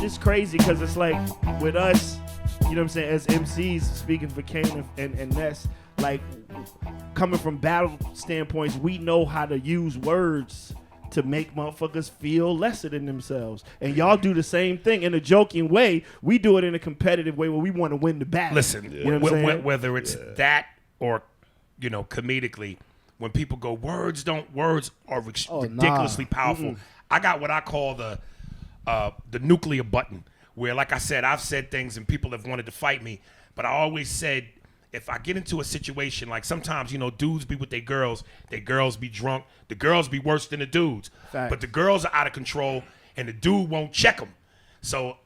It's crazy because it's like with us, you know what I'm saying, as MCs, speaking for Kane and Ness, like coming from battle standpoints, we know how to use words to make motherfuckers feel lesser than themselves. And y'all do the same thing in a joking way. We do it in a competitive way where we want to win the battle. Listen, you know what I'm saying? Whether it's that or, you know, comedically, when people go, words are ridiculously powerful. I got what I call the nuclear button, where, like I said, I've said things and people have wanted to fight me, but I always said, if I get into a situation, like sometimes, you know, dudes be with their girls be drunk, the girls be worse than the dudes. Fact. But the girls are out of control and the dude won't check them. So,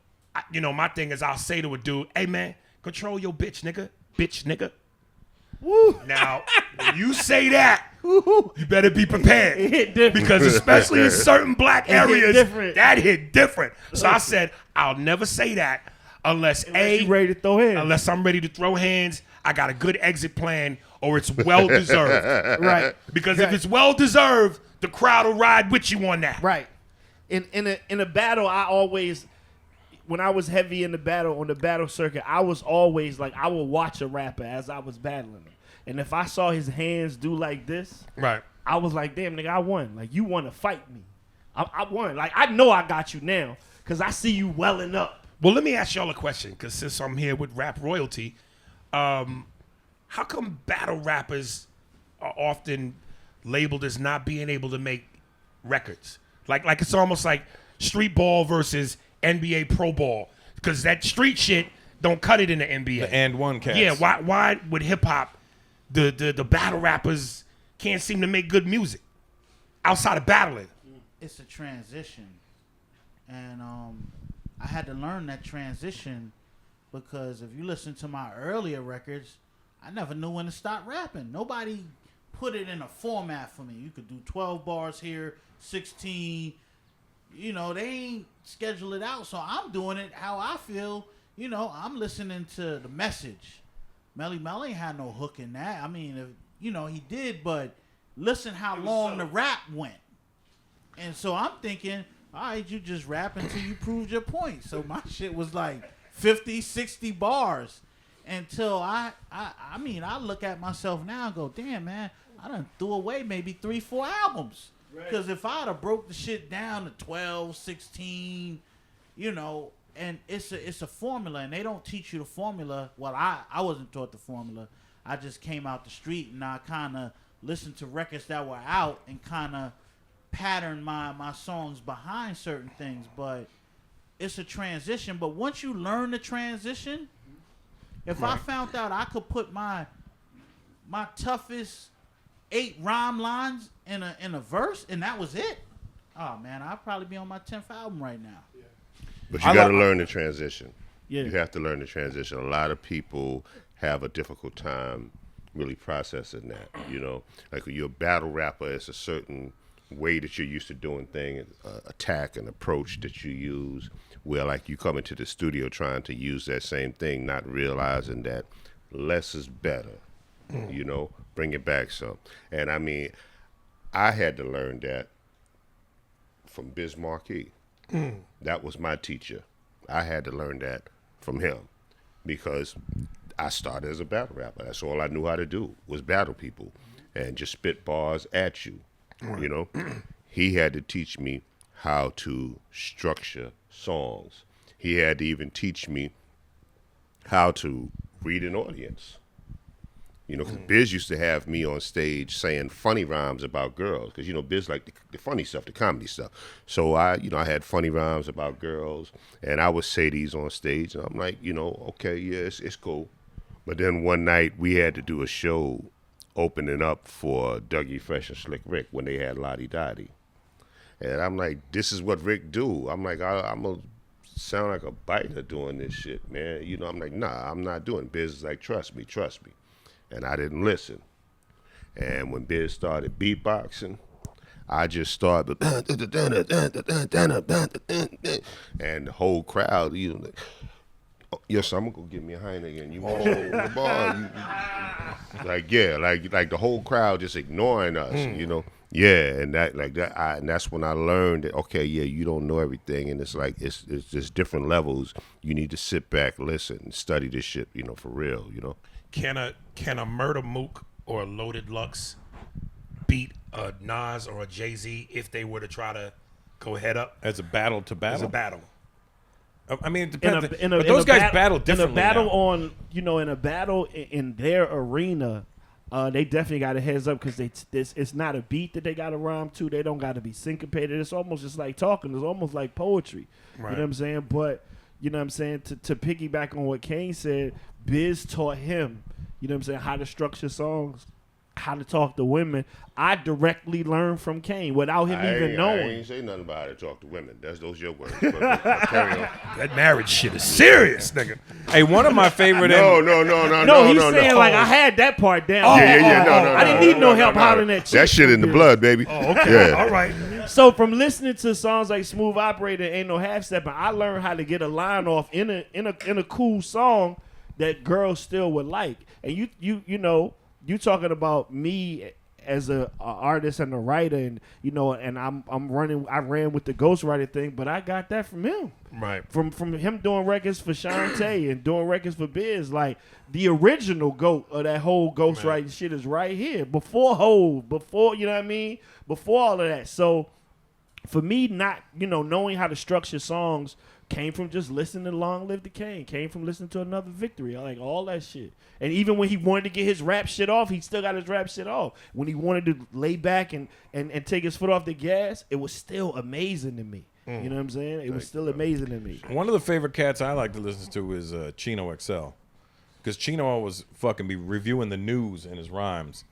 you know, my thing is I'll say to a dude, hey, man, control your bitch, nigga. Woo. Now, when you say that, you better be prepared. It hit different. Because especially in certain black areas, that hit different. So I said, I'll never say that unless you ready to throw hands. Unless I'm ready to throw hands, I got a good exit plan, or it's well-deserved. Right. Because if it's well-deserved, the crowd will ride with you on that. Right. In a battle, I always, when I was heavy in the battle, on the battle circuit, I was always like, I would watch a rapper as I was battling him. And if I saw his hands do like this, right, I was like, damn, nigga, I won. Like, you want to fight me. I won. Like, I know I got you now because I see you welling up. Well, let me ask y'all a question, because since I'm here with rap royalty, how come battle rappers are often labeled as not being able to make records? Like it's almost like street ball versus NBA pro ball, because that street shit don't cut it in the NBA. The and one cast. Yeah, why would hip hop, the battle rappers can't seem to make good music outside of battling? It's a transition, and I had to learn that transition because if you listen to my earlier records, I never knew when to stop rapping. Nobody put it in a format for me. You could do 12 bars here, 16. You know, they ain't schedule it out, so I'm doing it how I feel. You know, I'm listening to the message. Melly Mel ain't had no hook in that. I mean, he did, but listen how long the rap went. And so I'm thinking, all right, you just rap until you proved your point. So my shit was like 50, 60 bars until I look at myself now and go, damn, man, I done threw away maybe 3-4 albums. Because if I'd have broke the shit down to 12, 16, you know, and it's a formula, and they don't teach you the formula. Well, I wasn't taught the formula. I just came out the street, and I kind of listened to records that were out and kind of patterned my songs behind certain things. But it's a transition. But once you learn the transition, if I found out I could put my toughest 8 rhyme lines in a verse, and that was it, oh man, I'd probably be on my 10th album right now. Yeah. But you got to learn the transition. Yeah. You have to learn the transition. A lot of people have a difficult time really processing that. You know, like when you're a battle rapper, it's a certain way that you're used to doing things, attack and approach that you use. Where like you come into the studio trying to use that same thing, not realizing that less is better. You know, bring it back some. And I mean, I had to learn that from Biz Markie. That was my teacher. I had to learn that from him because I started as a battle rapper. That's all I knew how to do was battle people and just spit bars at you. You know, he had to teach me how to structure songs. He had to even teach me how to read an audience. You know, because Biz used to have me on stage saying funny rhymes about girls. Because, you know, Biz liked the funny stuff, the comedy stuff. So, I had funny rhymes about girls. And I would say these on stage. And I'm like, you know, okay, yeah, it's cool. But then one night we had to do a show opening up for Dougie Fresh and Slick Rick when they had Lottie Dottie. And I'm like, this is what Rick do. I'm like, I'm going to sound like a biter doing this shit, man. You know, I'm like, nah, I'm not doing it. Biz is like, trust me. And I didn't listen. And when Biz started beatboxing, I just started, and the whole crowd, you know, like, yo, son, I'm gonna go get me a Heineken. You want the bar? like the whole crowd just ignoring us, you know. Yeah, and and that's when I learned that okay, yeah, you don't know everything, and it's like it's just different levels. You need to sit back, listen, study this shit, you know, for real, you know. Can a Murder Mook or a Loaded Lux beat a Nas or a Jay-Z if they were to try to go head up as a battle to battle? As a battle. I mean, it depends. But those guys battle differently. In a battle now. on, in a battle in their arena, they definitely got a heads up because it's not a beat that they got to rhyme to. They don't got to be syncopated. It's almost just like talking. It's almost like poetry. Right. You know what I'm saying? But you know what I'm saying, to piggyback on what Kane said, Biz taught him, you know what I'm saying, how to structure songs, how to talk to women. I directly learned from Kane without him even knowing. I ain't say nothing about how to talk to women. Those your words. But carry on. That marriage shit is serious, nigga. Hey, one of my favorite. No, he's saying like I had that part down. No. I didn't need no help hollering that shit. That shit in the blood, baby. Oh, okay. Yeah. All right. So from listening to songs like Smooth Operator, Ain't No Half Stepping, I learned how to get a line off in a cool song that girls still would like. And you know, you talking about me as a artist and a writer, and and I ran with the ghostwriter thing, but I got that from him. Right. From him doing records for Shantae and doing records for Biz. Like the original GOAT of that whole ghostwriting shit is right here. Before Hov, before, you know what I mean? Before all of that. So for me, not, knowing how to structure songs came from just listening to Long Live the Kane, came from listening to Another Victory. I like all that shit. And even when he wanted to get his rap shit off, he still got his rap shit off. When he wanted to lay back and take his foot off the gas, it was still amazing to me. You know what I'm saying? It was still amazing to me. One of the favorite cats I like to listen to is Chino XL. Because Chino always fucking be reviewing the news in his rhymes.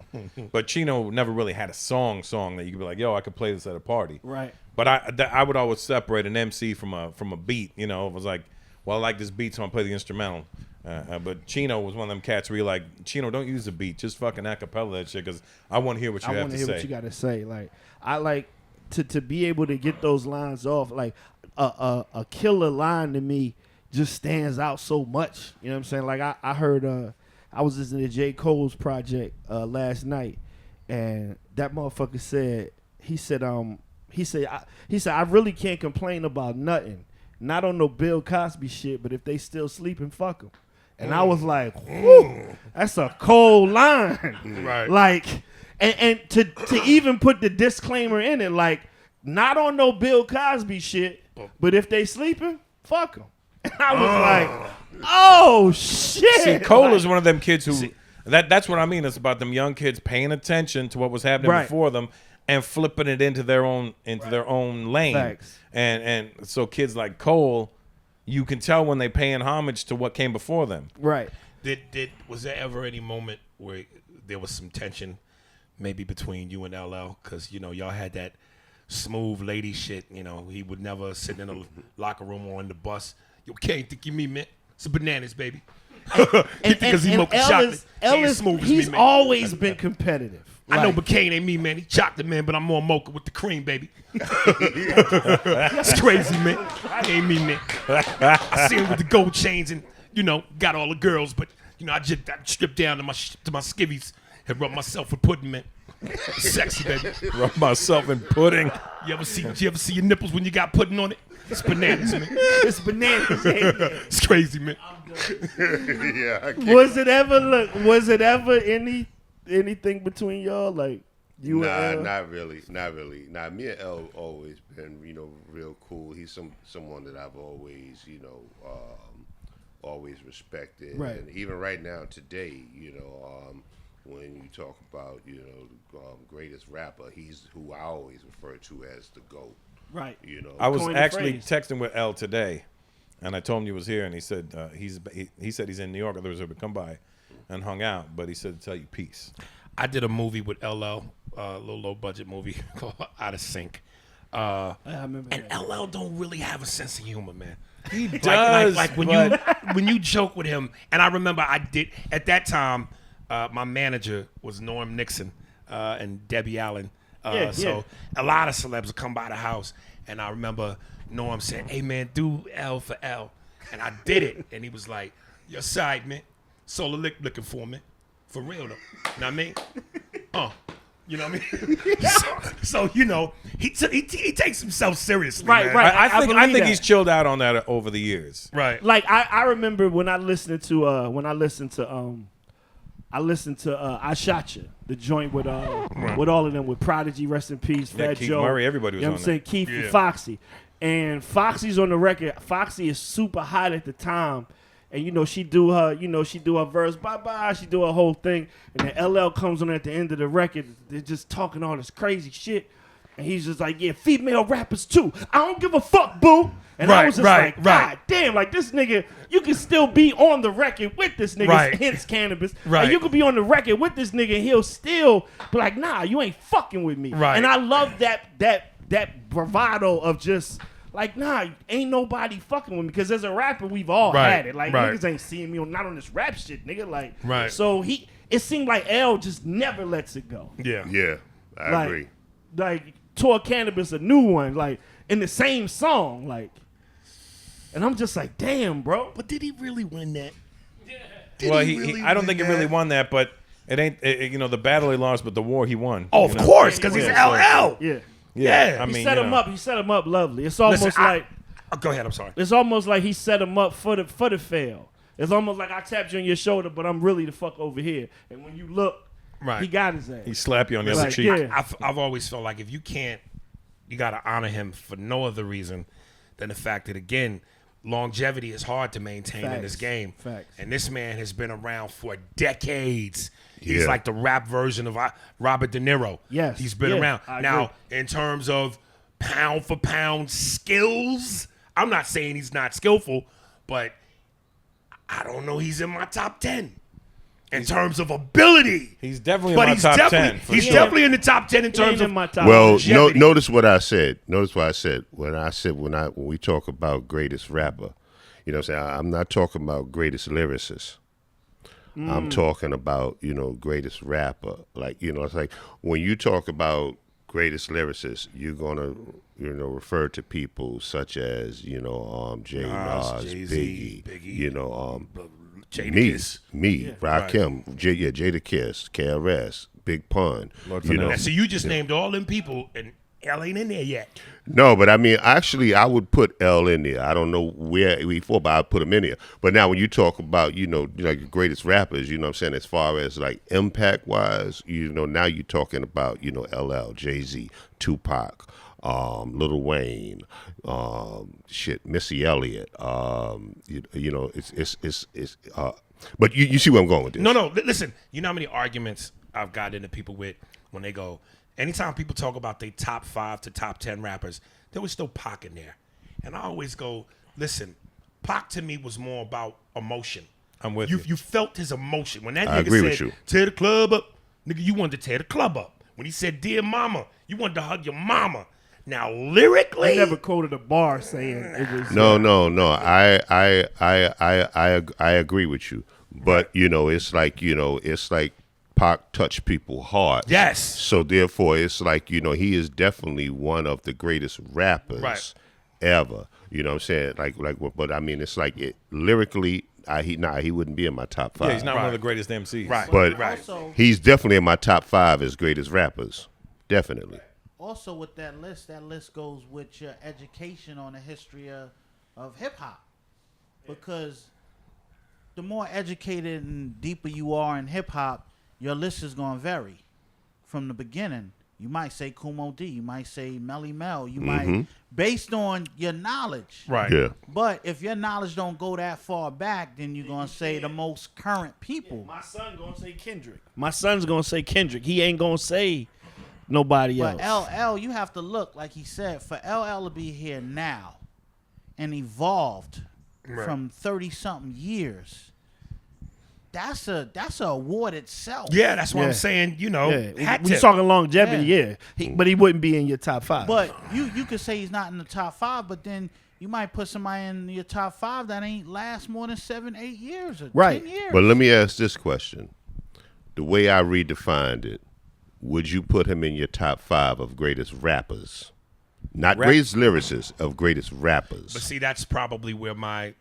But Chino never really had a song that you could be like, yo, I could play this at a party. Right. But I would always separate an MC from a beat. It was like, well, I like this beat, so I'm play the instrumental. But Chino was one of them cats where you're like, Chino, don't use the beat, just fucking acapella that shit, because I want to hear what you have to say. I want to hear what you got to say. Like, I like to be able to get those lines off. Like a killer line to me just stands out so much. You know what I'm saying? Like I heard I was listening to J. Cole's project last night, and that motherfucker said he said I really can't complain about nothing. Not on no Bill Cosby shit, but if they still sleeping, fuck them. And I was like, whew, that's a cold line. Right. Like, and to even put the disclaimer in it, like, not on no Bill Cosby shit, but if they sleeping, fuck them. And I was like, oh, shit. See, Cole is one of them kids who, that's what I mean. It's about them young kids paying attention to what was happening before them and flipping it into their own lane. Facts. And so kids like Cole, you can tell when they paying homage to what came before them. Right. Was there ever any moment where there was some tension maybe between you and LL? Because, y'all had that smooth lady shit. He would never sit in a locker room or on the bus. Yo, Kane, think you me, man? It's bananas, baby. Because he's always been competitive. I know, but Kane ain't me, man. He chocolate, man, but I'm more mocha with the cream, baby. It's crazy, man. He ain't me, man. I see him with the gold chains and, got all the girls, but, I stripped down to my skivvies and rubbed myself with pudding, man. Sexy, baby. Rub myself in pudding. You ever see your nipples when you got pudding on it? It's bananas, man. It's bananas. It's crazy, man. Yeah. Was it ever anything between y'all, like you and L? Not really. Nah, me and L always been, real cool. He's someone that I've always, always respected. Right. And even right now today, when you talk about, the greatest rapper, he's who I always refer to as the GOAT. Right. I was actually texting with L today, and I told him you was here, and he said he said he's in New York. Otherwise, he would come by and hung out, but he said to tell you peace. I did a movie with LL, a little low budget movie called Out of Sync. I remember and that. LL don't really have a sense of humor, man. He does. Like when you joke with him, and I remember I did at that time. My manager was Norm Nixon and Debbie Allen. So a lot of celebs would come by the house, and I remember Norm saying, "Hey man, do L for L," and I did it, and he was like, "Your side, man, Solar Lick looking for me." For real, though. Know what I mean? You know what I mean? so you know, he takes himself seriously. Right, man. right. I think that. he's chilled out on that over the years. Right. Like I remember when I listened to I Shot Ya, the joint with all of them, with Prodigy, rest in peace, Yeah, Fat Keith Joe, Murray, everybody was you know on what I'm saying, that. Keith and Yeah. Foxy, and Foxy's on the record. Foxy is super hot at the time, and you know she do her verse, bye bye, she do her whole thing, and then LL comes on at the end of the record. They're just talking all this crazy shit, and he's just like, yeah, female rappers too. I don't give a fuck, boo. And I was just like, God damn, like this nigga, you can still be on the record with this nigga, hence cannabis. Right. And you could be on the record with this nigga and he'll still be like, nah, you ain't fucking with me. Right. And I love that bravado of just like, nah, ain't nobody fucking with me. Because as a rapper, we've all had it. Like, niggas ain't seeing me not on this rap shit, nigga. Like, so it seemed like L just never lets it go. Yeah. Yeah, I agree. Like, tore Cannabis a new one, like, in the same song, like. And I'm just like, damn, bro. But did he really win that? Well, I don't think he really won that, but it ain't. The battle he lost, but the war he won. Oh, of course, because he's LL. Yeah. I mean, he set him up. He set him up lovely. It's almost Go ahead. I'm sorry. It's almost like he set him up for the fail. It's almost like I tapped you on your shoulder, but I'm really the fuck over here. And when you look, he got his ass. He slapped you on the other cheek. Yeah. I've always felt like if you can't, you got to honor him for no other reason than the fact that, again, longevity is hard to maintain in this game. Facts. And this man has been around for decades. Yeah. He's like the rap version of Robert De Niro. Yes. He's been around. Now, in terms of pound for pound skills, I'm not saying he's not skillful, but I don't know he's in my top 10. In terms of ability. He's definitely in my top 10. He's definitely in the top 10 in terms of my top Well, longevity. notice what I said. Notice what I said when we talk about greatest rapper. You know what I'm saying? I'm not talking about greatest lyricist. I'm talking about, greatest rapper. Like, it's like when you talk about greatest lyricist, you're going to, refer to people such as, Jay Nas, Jay-Z, Biggie, Jadakiss. me, Rakim, Jada Kiss, KRS, Big Pun. Lord Finesse. So you just named all them people, and L ain't in there yet. No, but I mean, actually, I would put L in there. I don't know where before, but I'd put him in there. But now when you talk about, like the greatest rappers, what I'm saying, as far as like impact wise, now you're talking about, LL, Jay-Z, Tupac, Lil Wayne, Missy Elliott, but you see where I'm going with this. No, listen, you know how many arguments I've got into people with when they go, anytime people talk about their top 5 to top 10 rappers, there was still Pac in there. And I always go, listen, Pac to me was more about emotion. I'm with you. You felt his emotion. When that I nigga agree with said, you. tear the club up, nigga, you wanted to tear the club up. When he said, dear mama, you wanted to hug your mama. Now, lyrically, I never quoted a bar saying it was. No. I agree with you, but it's like Pac touched people hard. Yes. So therefore, it's like he is definitely one of the greatest rappers ever. You know what I'm saying? But I mean, it's like lyrically, he wouldn't be in my top 5. Yeah, he's not one of the greatest MCs. Right. But Also, he's definitely in my top 5 as greatest rappers. Definitely. also with that list goes with your education on the history of hip hop, because the more educated and deeper you are in hip hop, your list is going to vary from the beginning. You might say Kumo D, you might say Melly Mel, you might, based on your knowledge. right. Yeah. But if your knowledge don't go that far back, then you're going to say the most current people. My son gonna say Kendrick. My son's gonna say Kendrick. He ain't gonna say nobody else. But LL, you have to look, like he said, for LL to be here now and evolved from 30-something years. That's a award itself. Yeah, that's what Yeah. I'm saying. When hat you're tip. talking longevity, but he wouldn't be in your top 5. But you could say he's not in the top 5, but then you might put somebody in your top 5 that ain't last more than 7-8 years or 10 years. But let me ask this question. The way I redefined it, would you put him in your top 5 of greatest rappers? Not greatest lyricists, of greatest rappers. But see, that's probably where my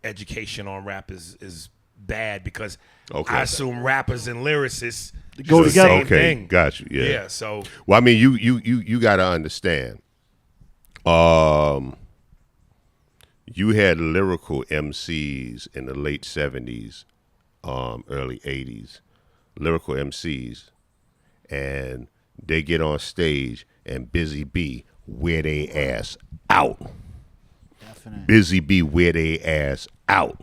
education on rap is bad because Okay. I assume rappers and lyricists Go the together. same Okay, thing. got you. Yeah. Yeah. So Well, I mean, you got to understand. You had lyrical MCs in the late 70s, early 80s, lyrical MCs, and they get on stage and Busy B wear they ass out. Definitely. Busy B wear they ass out.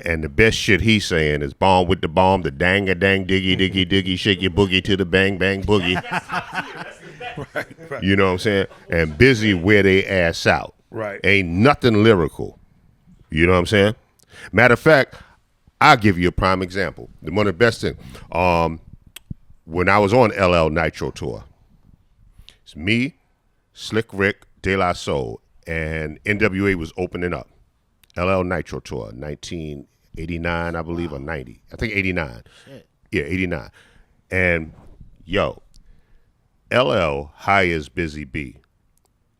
And the best shit he's saying is bomb with the bomb, the dang a dang diggy diggy diggy, shake your boogie to the bang bang boogie. right. You know what I'm saying? And Busy wear they ass out. Right. Ain't nothing lyrical. You know what I'm saying? Matter of fact, I'll give you a prime example. One of the best things. When I was on LL Nitro tour, it's me, Slick Rick, De La Soul, and NWA was opening up. LL Nitro tour, 1989, I believe, or 90. I think 89. Shit. Yeah, 89. And, yo, LL hires Busy B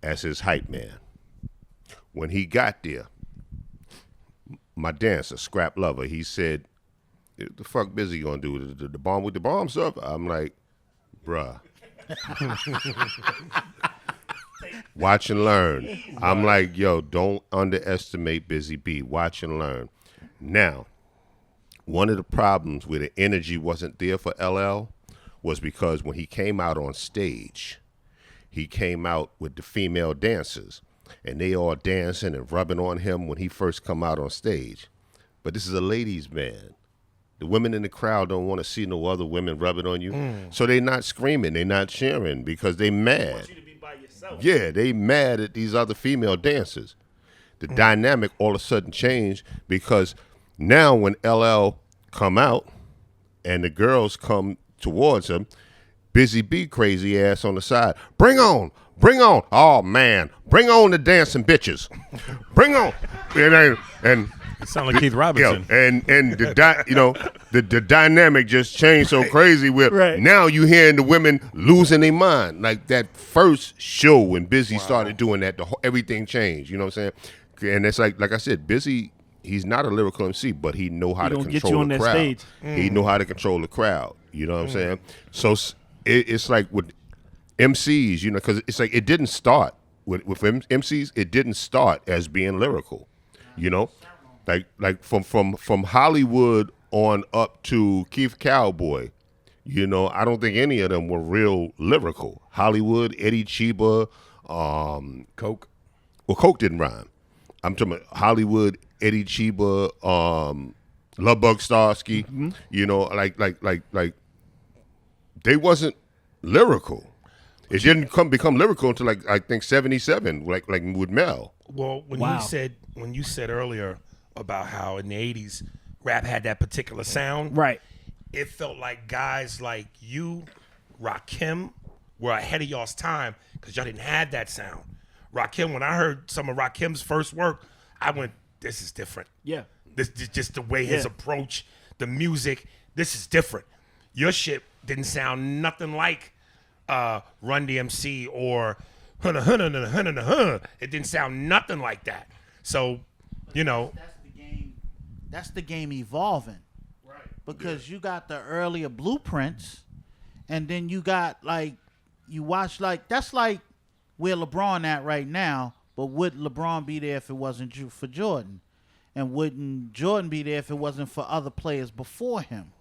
as his hype man. When he got there, my dancer, Scrap Lover, he said, the fuck Busy gonna do? The bomb with the bomb stuff? I'm like, bruh. Watch and learn. I'm like, yo, don't underestimate Busy B. Watch and learn. Now, one of the problems where the energy wasn't there for LL was because when he came out on stage, he came out with the female dancers, and they all dancing and rubbing on him when he first come out on stage. But this is a ladies' man. The women in the crowd don't want to see no other women rubbing on you. So they not screaming, they not cheering because they mad. Yeah, they mad at these other female dancers. The dynamic all of a sudden changed because now when LL come out and the girls come towards him, Busy B crazy ass on the side. Bring on. Oh man, bring on the dancing bitches. Bring on. And You sound like Keith Robinson. and the dynamic just changed so crazy with Right. now you hearing the women losing their mind. Like that first show when Busy started doing that, everything changed. You know what I'm saying? And it's like I said, Busy, he's not a lyrical MC, but he know how to gonna control get you on the that crowd. stage. He know how to control the crowd. You know what I'm saying? So it's like with MCs, you know, because it's like it didn't start with MCs. It didn't start as being lyrical. You know, like from Hollywood on up to Keith Cowboy. You know, I don't think any of them were real lyrical. Hollywood, Eddie Chiba, Coke. well, Coke didn't rhyme. I'm talking about Hollywood, Eddie Chiba, Lovebug Starsky. You know, like they wasn't lyrical. It didn't become lyrical until like I think 77, like with Mel. Well, when you said earlier about how in the 80s rap had that particular sound, Right. it felt like guys like you, Rakim, were ahead of y'all's time because y'all didn't have that sound. Rakim, when I heard some of Rakim's first work, I went, this is different. Yeah. This is just the way his approach, the music, this is different. Your shit didn't sound nothing like Run DMC or it didn't sound nothing like that. So, you know. That's the game evolving. Right. Because you got the earlier blueprints, and then you got like you watch like that's like where LeBron at right now. But would LeBron be there if it wasn't for Jordan? And wouldn't Jordan be there if it wasn't for other players before him?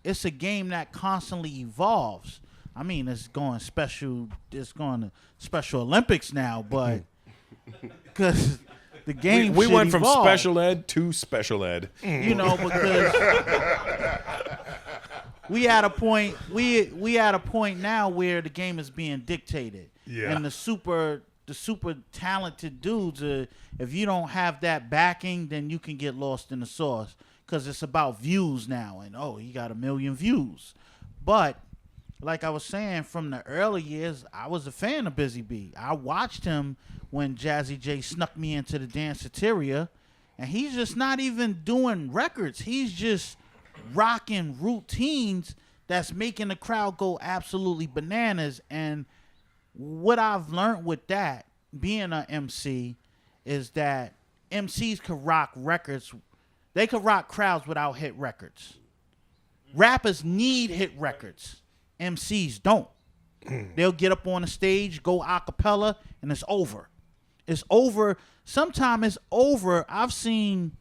It's a game that constantly evolves. I mean, it's going to Special Olympics now, but because the game We went evolve. from special ed to special ed. You know, because we at a point now where the game is being dictated. Yeah. And the super talented dudes, if you don't have that backing, then you can get lost in the sauce because it's about views now. And he got 1 million views. But like I was saying, from the early years, I was a fan of Busy B. I watched him when Jazzy J snuck me into the Danceteria, and he's just not even doing records. He's just rocking routines that's making the crowd go absolutely bananas. And what I've learned with that, being an MC, is that MCs could rock records They could rock crowds without hit records. Rappers need hit records. MCs don't. They'll get up on the stage, go a cappella, and it's over. It's over. Sometimes it's over. I've seen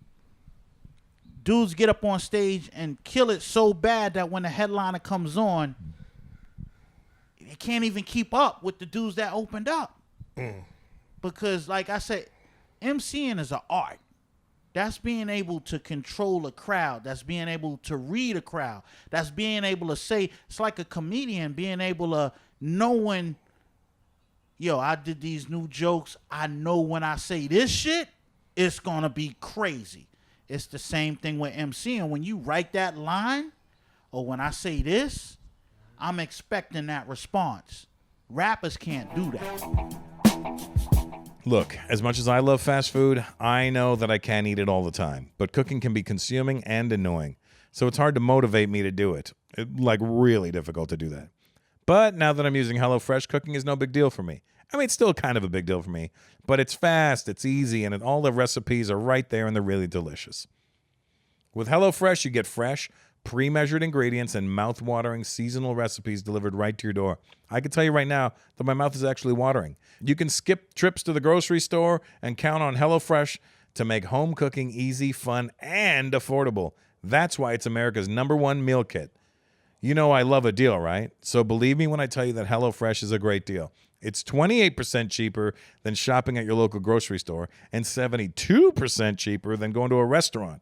dudes get up on stage and kill it so bad that when the headliner comes on, they can't even keep up with the dudes that opened up. Because, like I said, MCing is an art. That's being able to control a crowd. That's being able to read a crowd. That's being able to say, it's like a comedian being able to knowing, yo, I did these new jokes. I know when I say this shit, it's going to be crazy. It's the same thing with MCing. When you write that line, or when I say this, I'm expecting that response. Rappers can't do that. Look, as much as I love fast food, I know that I can't eat it all the time. But cooking can be consuming and annoying. So it's hard to motivate me to do it. Really difficult to do that. But now that I'm using HelloFresh, cooking is no big deal for me. I mean, it's still kind of a big deal for me. But it's fast, it's easy, and all the recipes are right there and they're really delicious. With HelloFresh, you get fresh, pre-measured ingredients and mouth-watering seasonal recipes delivered right to your door. I can tell you right now that my mouth is actually watering. You can skip trips to the grocery store and count on HelloFresh to make home cooking easy, fun, and affordable. That's why it's America's #1 meal kit. You know I love a deal, right? So believe me when I tell you that HelloFresh is a great deal. It's 28% cheaper than shopping at your local grocery store and 72% cheaper than going to a restaurant.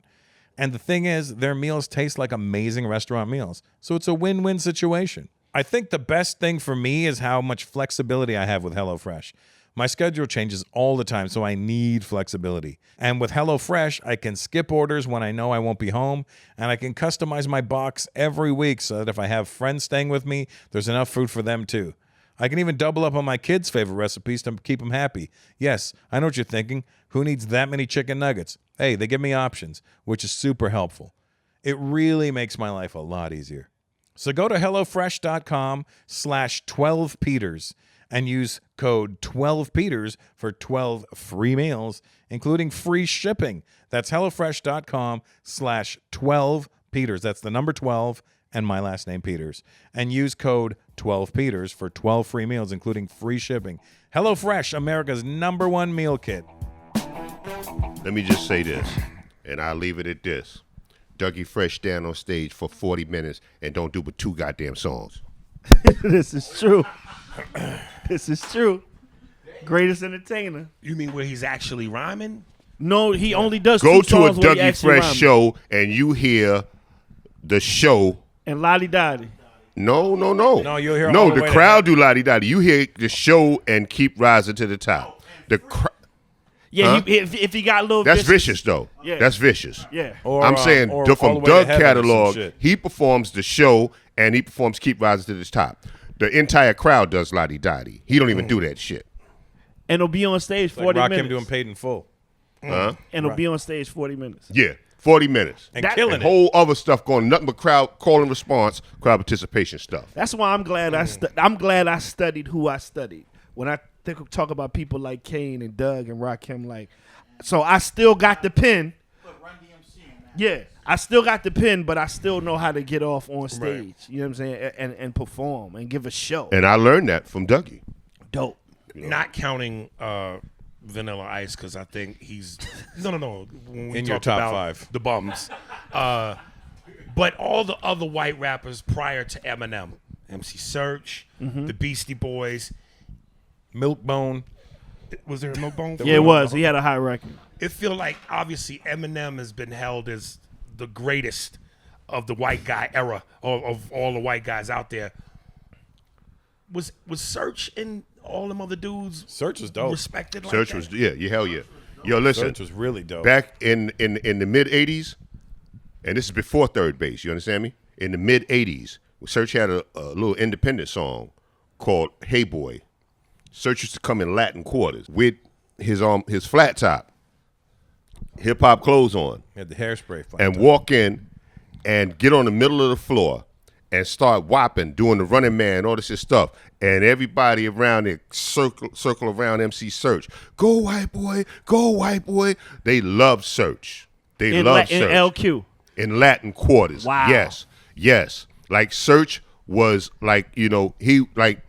And the thing is, their meals taste like amazing restaurant meals. So it's a win-win situation. I think the best thing for me is how much flexibility I have with HelloFresh. My schedule changes all the time, so I need flexibility. And with HelloFresh, I can skip orders when I know I won't be home, and I can customize my box every week so that if I have friends staying with me, there's enough food for them too. I can even double up on my kids' favorite recipes to keep them happy. Yes, I know what you're thinking. Who needs that many chicken nuggets? Hey, they give me options, which is super helpful. It really makes my life a lot easier. So go to HelloFresh.com/12Peters and use code 12Peters for 12 free meals, including free shipping. That's HelloFresh.com/12Peters. That's the number 12 and my last name Peters. And use code 12Peters for 12 free meals, including free shipping. HelloFresh, America's #1 meal kit. Let me just say this, and I'll leave it at this. Dougie Fresh stand on stage for 40 minutes and don't do but 2 goddamn songs. This is true. This is true. Greatest entertainer. You mean where he's actually rhyming? No, he only does Go 2 to a songs where he Dougie actually Fresh rhyming. show and you hear the show. And Lottie Dottie. No. No, you'll hear all No, the the way to crowd do lottie dottie. You hear the show and keep rising to the top. Yeah, Huh? if he got a little That's vicious though. Yeah. That's vicious. Yeah. Or, I'm saying or from All the Way to Doug Heaven or some catalog, shit. he performs the show and he performs Keep Rising to the Top. The entire crowd does lottie dottie. He don't even do that shit. And he'll be on stage 40 Like Rakim minutes. doing Paid in Full. Huh? And he'll be on stage 40 minutes. Yeah, 40 minutes. And That- killing And it. whole other stuff going, nothing but crowd call and response, crowd participation stuff. That's why I'm glad I'm glad I studied who I studied. When I talk about people like Kane and Doug and Rakim, like, so I still got the pen. Yeah, I still got the pen, but I still know how to get off on stage. Right. You know what I'm saying? And perform and give a show. And I learned that from Dougie. Dope. Not counting Vanilla Ice, because I think he's no. When we In your talk top about 5. the bums, but all the other white rappers prior to Eminem, MC Search, the Beastie Boys, Milkbone. was there a Milkbone? Yeah, it was. He had a high record. It feel like obviously Eminem has been held as the greatest of the white guy era, of all the white guys out there. Was Search and all them other dudes Search was dope. respected like Search that? was, hell yeah. Yo, listen, Search was really dope. back in the mid-'80s, and this is before Third Base, you understand me? In the mid-'80s, Search had a little independent song called Hey Boy. Search used to come in Latin quarters with his flat top, hip-hop clothes on, He had the hairspray. and walk in and get on the middle of the floor and start whopping, doing the running man, all this shit stuff. And everybody around there circle around MC Search. Go white boy, go white boy. They love Search. They love in Search. LQ. In Latin quarters. Wow. Yes. Like Search was like, he like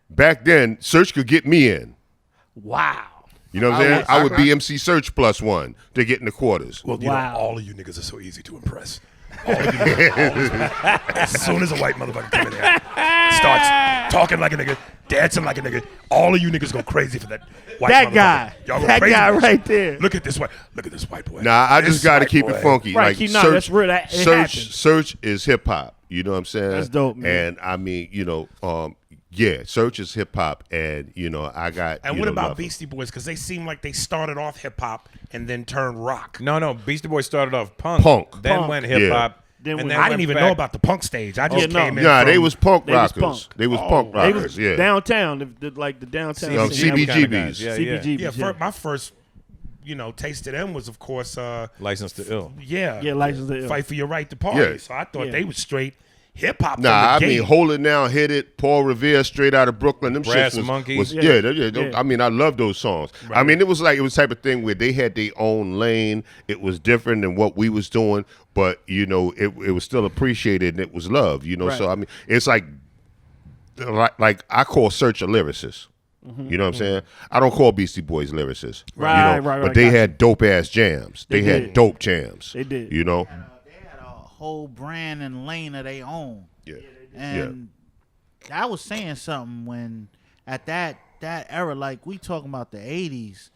back then, Search could get me in. Wow. You know what I'm saying? I would be MC Search +1 to get in the quarters. Well, Wow. all of you niggas are so easy to impress. All of you niggas, as soon as a white motherfucker come in there, starts talking like a nigga, dancing like a nigga, all of you niggas go crazy for that white That motherfucker. guy. Y'all go That crazy guy for right there. Look at this white boy. Nah, I This just got to white keep boy. it funky. Right, like no, that's real. It happens. Search is hip hop. You know what I'm saying? That's dope, man. And I mean, yeah, Search is hip hop, and I got. And what about Beastie Boys? Because they seem like they started off hip hop and then turned rock. No, Beastie Boys started off punk. Then Punk. went hip hop. Then and went- then I went didn't even back. know about the punk stage. I just Yeah, no. came in. Nah, from, they was punk They was rockers. punk. They was punk They rockers. was Yeah. downtown, like the downtown. CBGB. scene. CBGBs. Yeah, CBGBs. yeah. Yeah, my first, taste of them was, of course, License to Ill. Yeah, License to Ill. Fight for Your Right to Party. Yeah. So I thought Yeah. they was straight hip hop. Nah, I from the mean, gate. Hold It Now, Hit It, Paul Revere, straight out of Brooklyn. Them Brass shits was, Monkeys. yeah. I mean, I love those songs. I mean, it was the type of thing where they had their own lane. It was different than what we was doing, but it was still appreciated and it was loved. Right. So I mean, it's like I call Search a lyricist. You know what I'm saying? I don't call Beastie Boys lyricists. Right, But they gotcha. had dope ass jams. They had did. dope jams. They did. You know? They had a whole brand and lane of their own. Yeah. And I was saying something when at that era, like we talking about the 80s,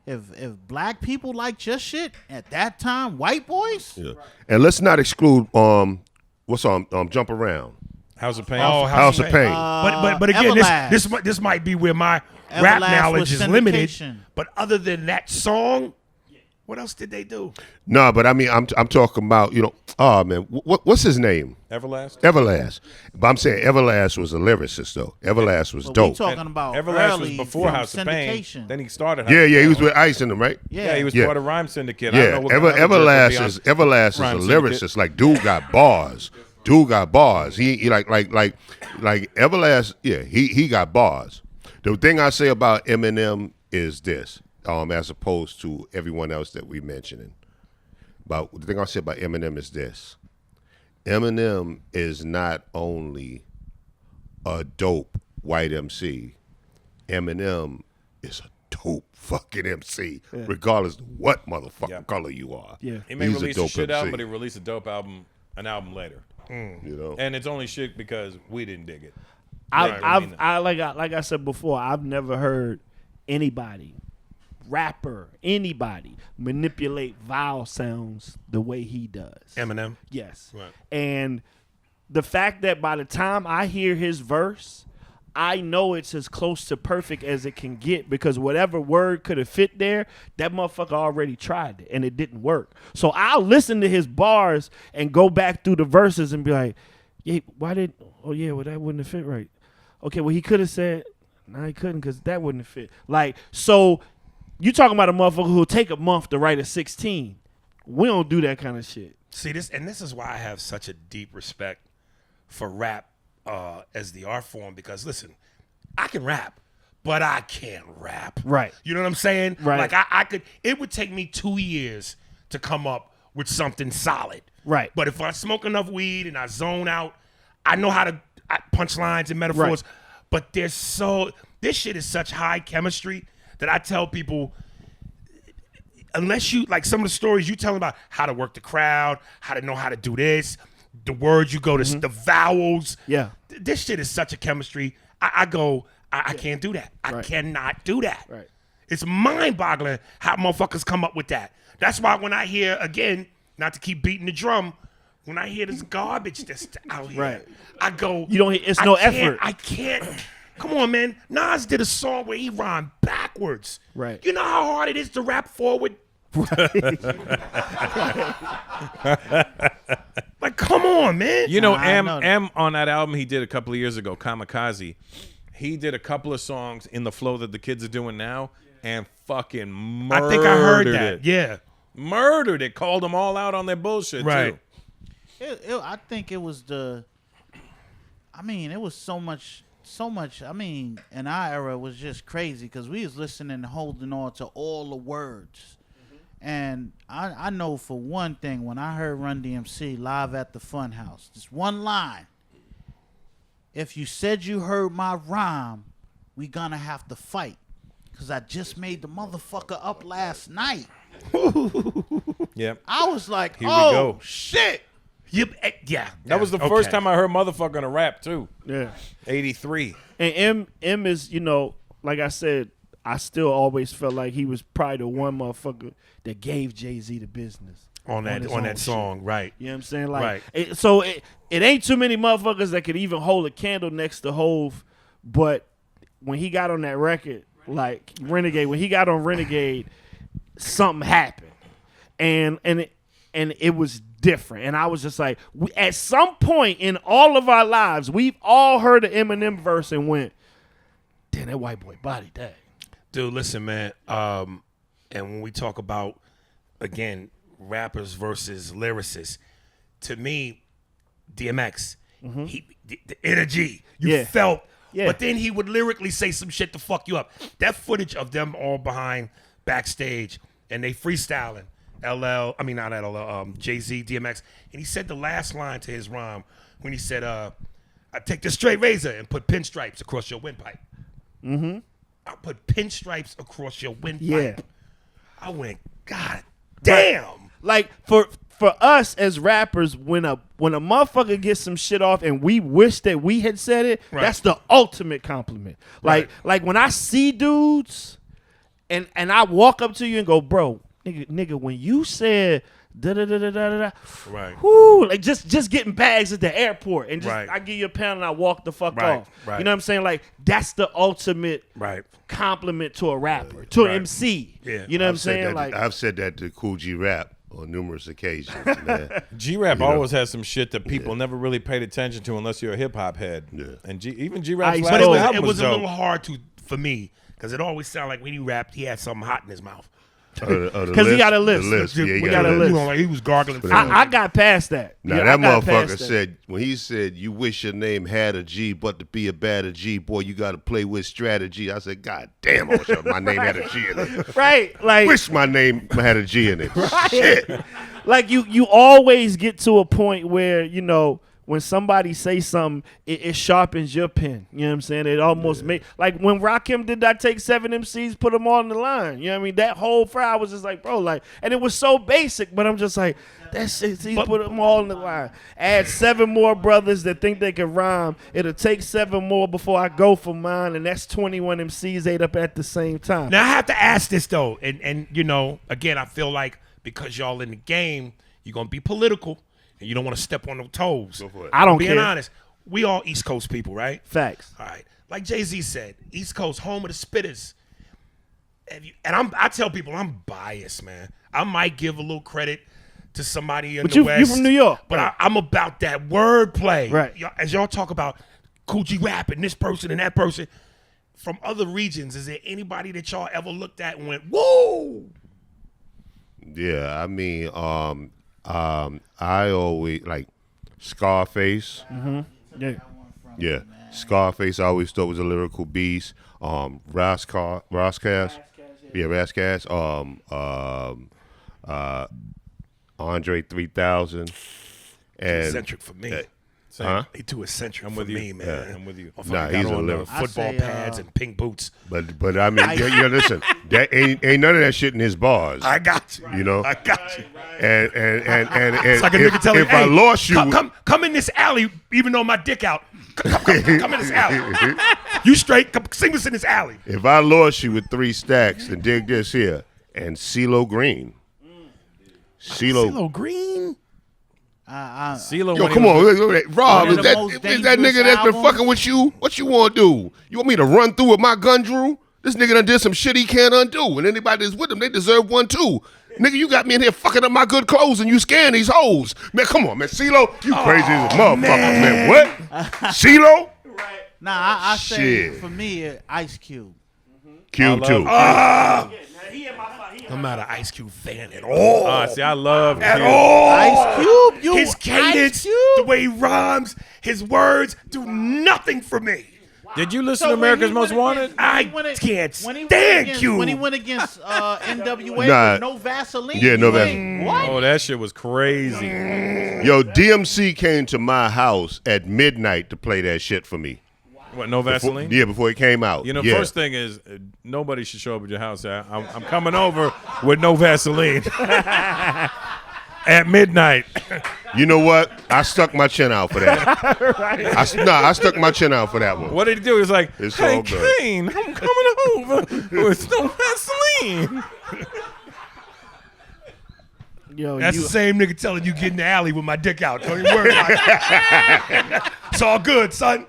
if black people liked your shit at that time, white boys, Yeah. And let's not exclude what's on Jump Around. House of Pain. Oh, House of Pain. But again, Everlast. this might be where my Everlast rap knowledge was is limited. syndication. But other than that song, what else did they do? No, but I mean, I'm talking about, oh man, what's his name? Everlast. Everlast. But I'm saying Everlast was a lyricist though. Everlast was but dope. we talking about Everlast early was before from House of Pain. syndication. Then he started. Yeah, House of he Pain. was with Ice in them, right? Yeah, he was Yeah. part of Rhyme Syndicate. I Yeah, don't know what kind of other Everlast jerk is would be on a Rhyme lyricist. Syndicate. Like, dude got bars. He like Everlast. Yeah, he got bars. The thing I say about Eminem is this, as opposed to everyone else that we mentioning. But the thing I say about Eminem is this: Eminem is not only a dope white MC. Eminem is a dope fucking MC, regardless of what motherfucking color you are. Yeah. He may He's release a dope shit MC, album, but he released a dope album, an album later, and it's only shit because we didn't dig it. Like I said before, I've never heard anybody, rapper, anybody manipulate vowel sounds the way he does. Eminem. Yes. Right. And the fact that by the time I hear his verse, I know it's as close to perfect as it can get because whatever word could have fit there, that motherfucker already tried it and it didn't work. So I'll listen to his bars and go back through the verses and be like, yeah, that wouldn't have fit right. Okay, well, he could have said, no, he couldn't because that wouldn't have fit. Like, so you talking about a motherfucker who'll take a month to write a 16. We don't do that kind of shit. See this, and this is why I have such a deep respect for rap as the art form. Because listen, I can rap, but I can't rap. Right. You know what I'm saying? Right. Like I could. It would take me 2 years to come up with something solid. Right. But if I smoke enough weed and I zone out, I know how to punch lines and metaphors. Right. But this shit is such high chemistry that I tell people, unless you, like some of the stories you tell about how to work the crowd, how to know how to do this, the words you go to, the vowels. Yeah. This shit is such a chemistry. I can't do that. I cannot do that. Right. It's mind-boggling how motherfuckers come up with that. That's why when I hear, again, not to keep beating the drum, when I hear this garbage that's out here, Right. I go, You don't. It's no effort. I can't. Come on, man. Nas did a song where he rhymed backwards. Right. You know how hard it is to rap forward? Like, come on, man. You know, I know that. M on that album he did a couple of years ago, Kamikaze. He did a couple of songs in the flow that the kids are doing now, and fucking murdered I think I heard that. it. Yeah. Murdered it. Called them all out on their bullshit Right. too. I think it was it was so much. I mean, in our era, it was just crazy because we was listening and holding on to all the words. And I know for one thing, when I heard Run DMC live at the Funhouse, just one line. If you said you heard my rhyme, we gonna have to fight. Because I just made the motherfucker up last night. Yep. I was like, Here we oh, go. shit. Yeah. That was the first time I heard motherfucker in a rap too. Yeah. 83. And M is, like I said, I still always felt like he was probably the one motherfucker that gave Jay-Z the business. On that song, shit. right. You know what I'm saying? Like, Right. It ain't too many motherfuckers that could even hold a candle next to Hove, but when he got on that record, like Renegade, when he got on Renegade, something happened. And it was different. And I was just like, at some point in all of our lives, we've all heard the Eminem verse and went, damn, that white boy body that. Dude, listen, man. And when we talk about, again, rappers versus lyricists, to me, DMX, the energy, you felt, but then he would lyrically say some shit to fuck you up. That footage of them all behind backstage and they freestyling, Jay-Z, DMX, and he said the last line to his rhyme when he said, I take the straight razor and put pinstripes across your windpipe. Mm-hmm. I put pinstripes across your windpipe. Yeah. I went, God damn. Like for us as rappers, when a motherfucker gets some shit off and we wish that we had said it, that's the ultimate compliment. Like when I see dudes and I walk up to you and go, bro, nigga, when you said da da da da da da, right? Whoo, like just getting bags at the airport and just I give you a pound and I walk the fuck off. Right. You know what I'm saying? Like that's the ultimate compliment to a rapper, to an MC. Yeah. You know what I'm saying? Like I've said that to Cool G Rap on numerous occasions, man. G-Rap always has some shit that people never really paid attention to unless you're a hip-hop head. Yeah. And even G-Rap's last album it was a dope. little hard for me because it always sounded like when he rapped, he had something hot in his mouth. Because he got a list. Yeah, we got a list. Like he was gargling. I got past that. Now that motherfucker said, when he said, you wish your name had a G, but to be a badder G, boy, you got to play with strategy. I said, God damn, I wish my name had a G in it. Right. Like, wish my name had a G in it. Shit. Like you always get to a point where, when somebody say something, it sharpens your pen. You know what I'm saying? It almost made, like when Rakim did that, take 7 MCs, put them all on the line. You know what I mean? That whole fry was just like, bro, like, and it was so basic, but I'm just like, that shit, he put them all on the line. Add 7 more brothers that think they can rhyme. It'll take 7 more before I go for mine, and that's 21 MCs ate up at the same time. Now I have to ask this though, and again, I feel like because y'all in the game, you're gonna be political. And you don't want to step on no toes. Go for it. I don't care. Being honest, we all East Coast people, right? Facts. All right. Like Jay-Z said, East Coast, home of the spitters. I tell people I'm biased, man. I might give a little credit to somebody in the West. You from New York. But I'm about that wordplay. Right. As y'all talk about Cool G Rap and this person and that person from other regions, is there anybody that y'all ever looked at and went, whoa? Yeah, I mean, I always like Scarface. Mm-hmm. Yeah, Scarface I always thought was a lyrical beast. Rascas. Yeah, Rascas. Andre 3000. And Eccentric for me. He too eccentric for me, man. Yeah, I'm with you. Nah, he's a lyrical. Football pads and pink boots. But I mean, listen, that ain't none of that shit in his bars. I got you. You know, I got you. And It's like a nigga telling if me, I lost you, come in this alley, even though my dick out. Come in this alley. You straight? Come sing this in this alley. If I lost you with 3 stacks, and dig this here, and CeeLo Green, CeeLo Green. CeeLo, yo, come on, Rob, is that nigga that's been albums? fucking with you? What you want to do? You want me to run through with my gun, Drew? This nigga done did some shit he can't undo, and anybody that's with him, they deserve one too. Nigga, you got me in here fucking up my good clothes, and you scaring these hoes. Man, come on, man. CeeLo, you crazy as a motherfucker, man. What? CeeLo? Nah, I say Shit. for me, Ice Cube. Cube too. I'm not an Ice Cube fan at all. see, I love At Cube. all. Ice Cube, you His cadence, Ice Cube? the way he rhymes, his words do nothing for me. Did you listen to America's Most Wanted? I can't stand you. When he went against NWA Nah. with no Vaseline. Yeah, no Vaseline. What? Oh, that shit was crazy. Yo, DMC came to my house at midnight to play that shit for me. What, no Vaseline? Before it came out. You know, yeah. first thing is nobody should show up at your house. I'm coming over with no Vaseline at midnight. You know what? I stuck my chin out for that. I stuck my chin out for that one. What did he do? He was like, It's hey, all good. Kane, I'm coming over with no Vaseline. Yo, That's the same nigga telling you get in the alley with my dick out. Don't even worry about it. It's all good, son.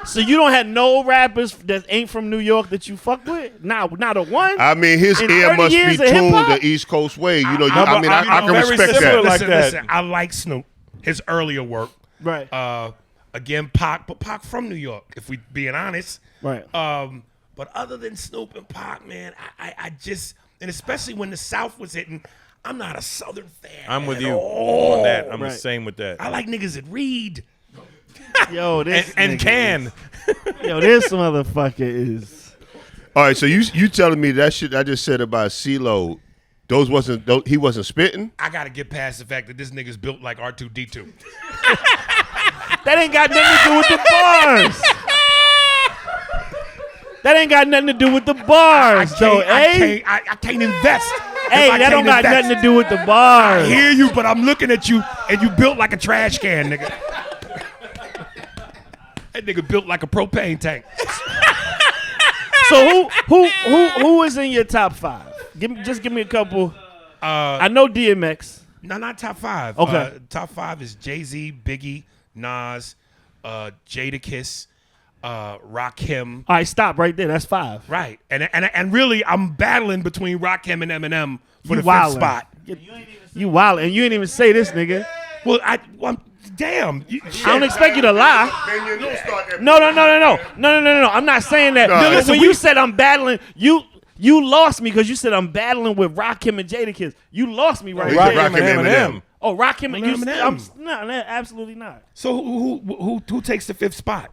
So you don't have no rappers that ain't from New York that you fuck with? Not a one? I mean, his In ear 30 must be years of tuned hip-hop? the East Coast way. You know, No, I mean, I can very respect similar that. like that. Listen, I like Snoop. His earlier work. Right. Again, Pac, but Pac from New York, if we being honest. Right. But other than Snoop and Pac, man, I just, and especially when the South was hitting, I'm not a Southern fan. I'm with at you all. on that. I'm the Right. same with that. I like niggas that read. Yo, this and nigga can. Yo, this motherfucker is. All right, so you telling me that shit I just said about CeeLo, he wasn't spitting? I got to get past the fact that this nigga's built like R2-D2. That ain't got nothing to do with the bars. That ain't got nothing to do with the bars. I can't invest. Hey, I that don't can't got invest. nothing to do with the bars. I hear you, but I'm looking at you, and you built like a trash can, nigga. That nigga built like a propane tank. So who is in your top five? Give me a couple. I know DMX. No, not top five. Okay. Top five is Jay-Z, Biggie, Nas, Jadakiss, Rakim. All right, stop right there. That's five. Right. And really, I'm battling between Rakim and Eminem for You the wildin'. fifth spot. You wild, and you ain't even say this, nigga. Well, damn. I don't expect you to lie. No. I'm not saying that. No, When you said I'm battling, you lost me because you said I'm battling with Rakim and Jadakiss. You lost me right there. Rakim and Eminem. Oh, Rakim and Eminem. no, absolutely not. So who takes the fifth spot?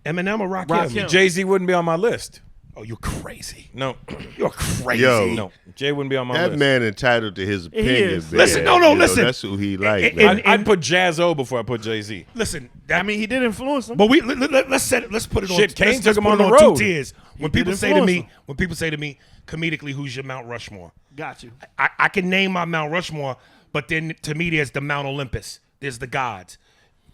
Eminem or Rakim? Rakim. Jay-Z wouldn't be on my list. Oh, you're crazy. No. You're crazy. Yo. No. Jay wouldn't be on my That list. man entitled to his opinion. is. Man. Listen, no, You know, listen. That's who he like, And- man. I'd put Jazz-O before I put Jay-Z. Listen, I mean, he did influence him. but let's put it on. Shit, Kane let's took him put on it the road. two tiers. When did people say to influence me, comedically, who's your Mount Rushmore? Got you. I can name my Mount Rushmore, but then to me, there's the Mount Olympus. There's the gods.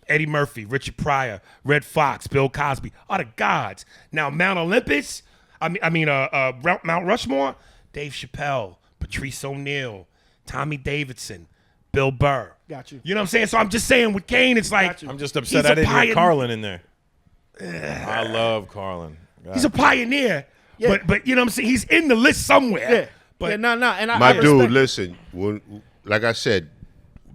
Eddie Murphy, Richard Pryor, Red Fox, Bill Cosby are the gods. Now Mount Olympus, Mount Rushmore, Dave Chappelle, Patrice O'Neal, Tommy Davidson, Bill Burr. Got you. You know what I'm saying? So I'm just saying with Kane, it's like you. I'm just upset he's I a didn't pioneer. get Carlin in there. I love Carlin. God. He's a pioneer, Yeah. but you know what I'm saying? He's in the list somewhere. Yeah. But no. And I My respect dude, it. listen. Like I said,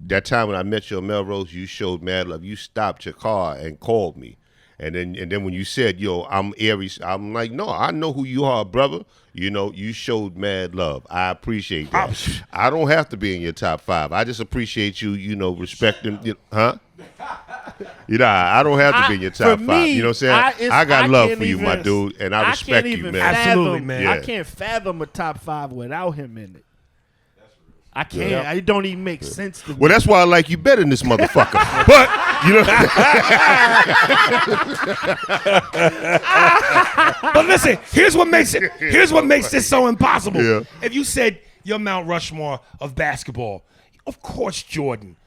that time when I met you in Melrose, you showed mad love. You stopped your car and called me, and then when you said, "Yo, I'm Aries," I'm like, "No, I know who you are, brother." You know, you showed mad love. I appreciate that. I don't have to be in your top five. I just appreciate you. You know, respecting. Huh? You know, I don't have to be in your top For five. me, You know what I'm saying? I got love for you, my even- dude, and I respect can't you, even man. Absolutely, fathom, man. Yeah. I can't fathom a top five without him in it. I can't. Yeah. It don't even make sense to me. Well, that's why I like you better than this motherfucker. But you know, But listen, here's what makes this so impossible. Yeah. If you said you're Mount Rushmore of basketball, of course Jordan,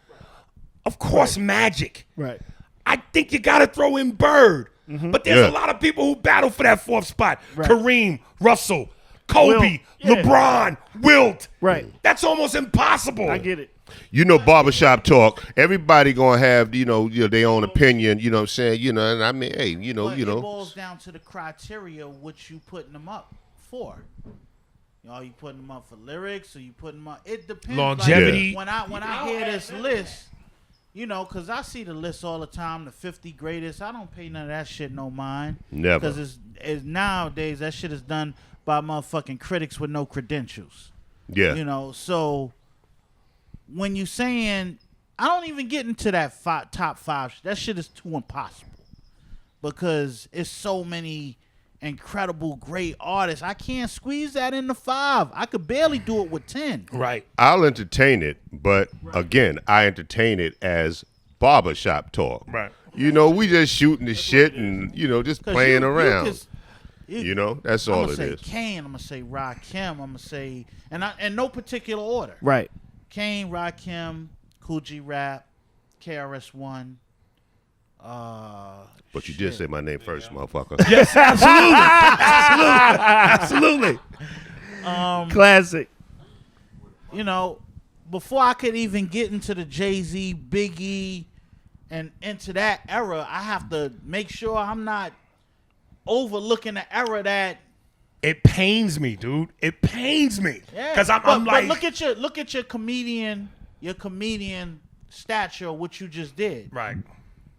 of course Magic. Right. I think you got to throw in Bird. But there's Yeah. a lot of people who battle for that fourth spot. Right. Kareem, Russell, Kobe, Wilt. Yeah. LeBron, Wilt. Right. That's almost impossible. I get it. you know, barbershop talk. Everybody gonna have you know their own opinion. You know what I'm saying? You know, and I mean, hey, you know, But it boils down to the criteria what you putting them up for. You know, you putting them up for lyrics, or you putting them up. It depends. Longevity. Like, when I hear this list, you know, because I see the list all the time, the 50 greatest. I don't pay none of that shit no mind. Never. Because it's nowadays that shit is done by motherfucking critics with no credentials. Yeah. You know, so when you saying, I don't even get into that top five. That shit is too impossible. because it's so many incredible, great artists. I can't squeeze that into 5. I could barely do it with 10. Right. I'll entertain it, but again, I entertain it as barbershop talk. Right. You know, we just shooting the shit and, you know, just playing around. You know, that's all it is. I'm going to say Kane, I'm going to say Rakim, I'm going to say, and in no particular order. Right. Kane, Rakim, Cool G Rap, KRS-One. But you did say my name first, motherfucker. Yes, absolutely. Classic. You know, before I could even get into the Jay-Z, Biggie, and into that era, I have to make sure I'm not overlooking the era that. It pains me, dude. It pains me because I'm like, but look at your comedian stature, what you just did. right.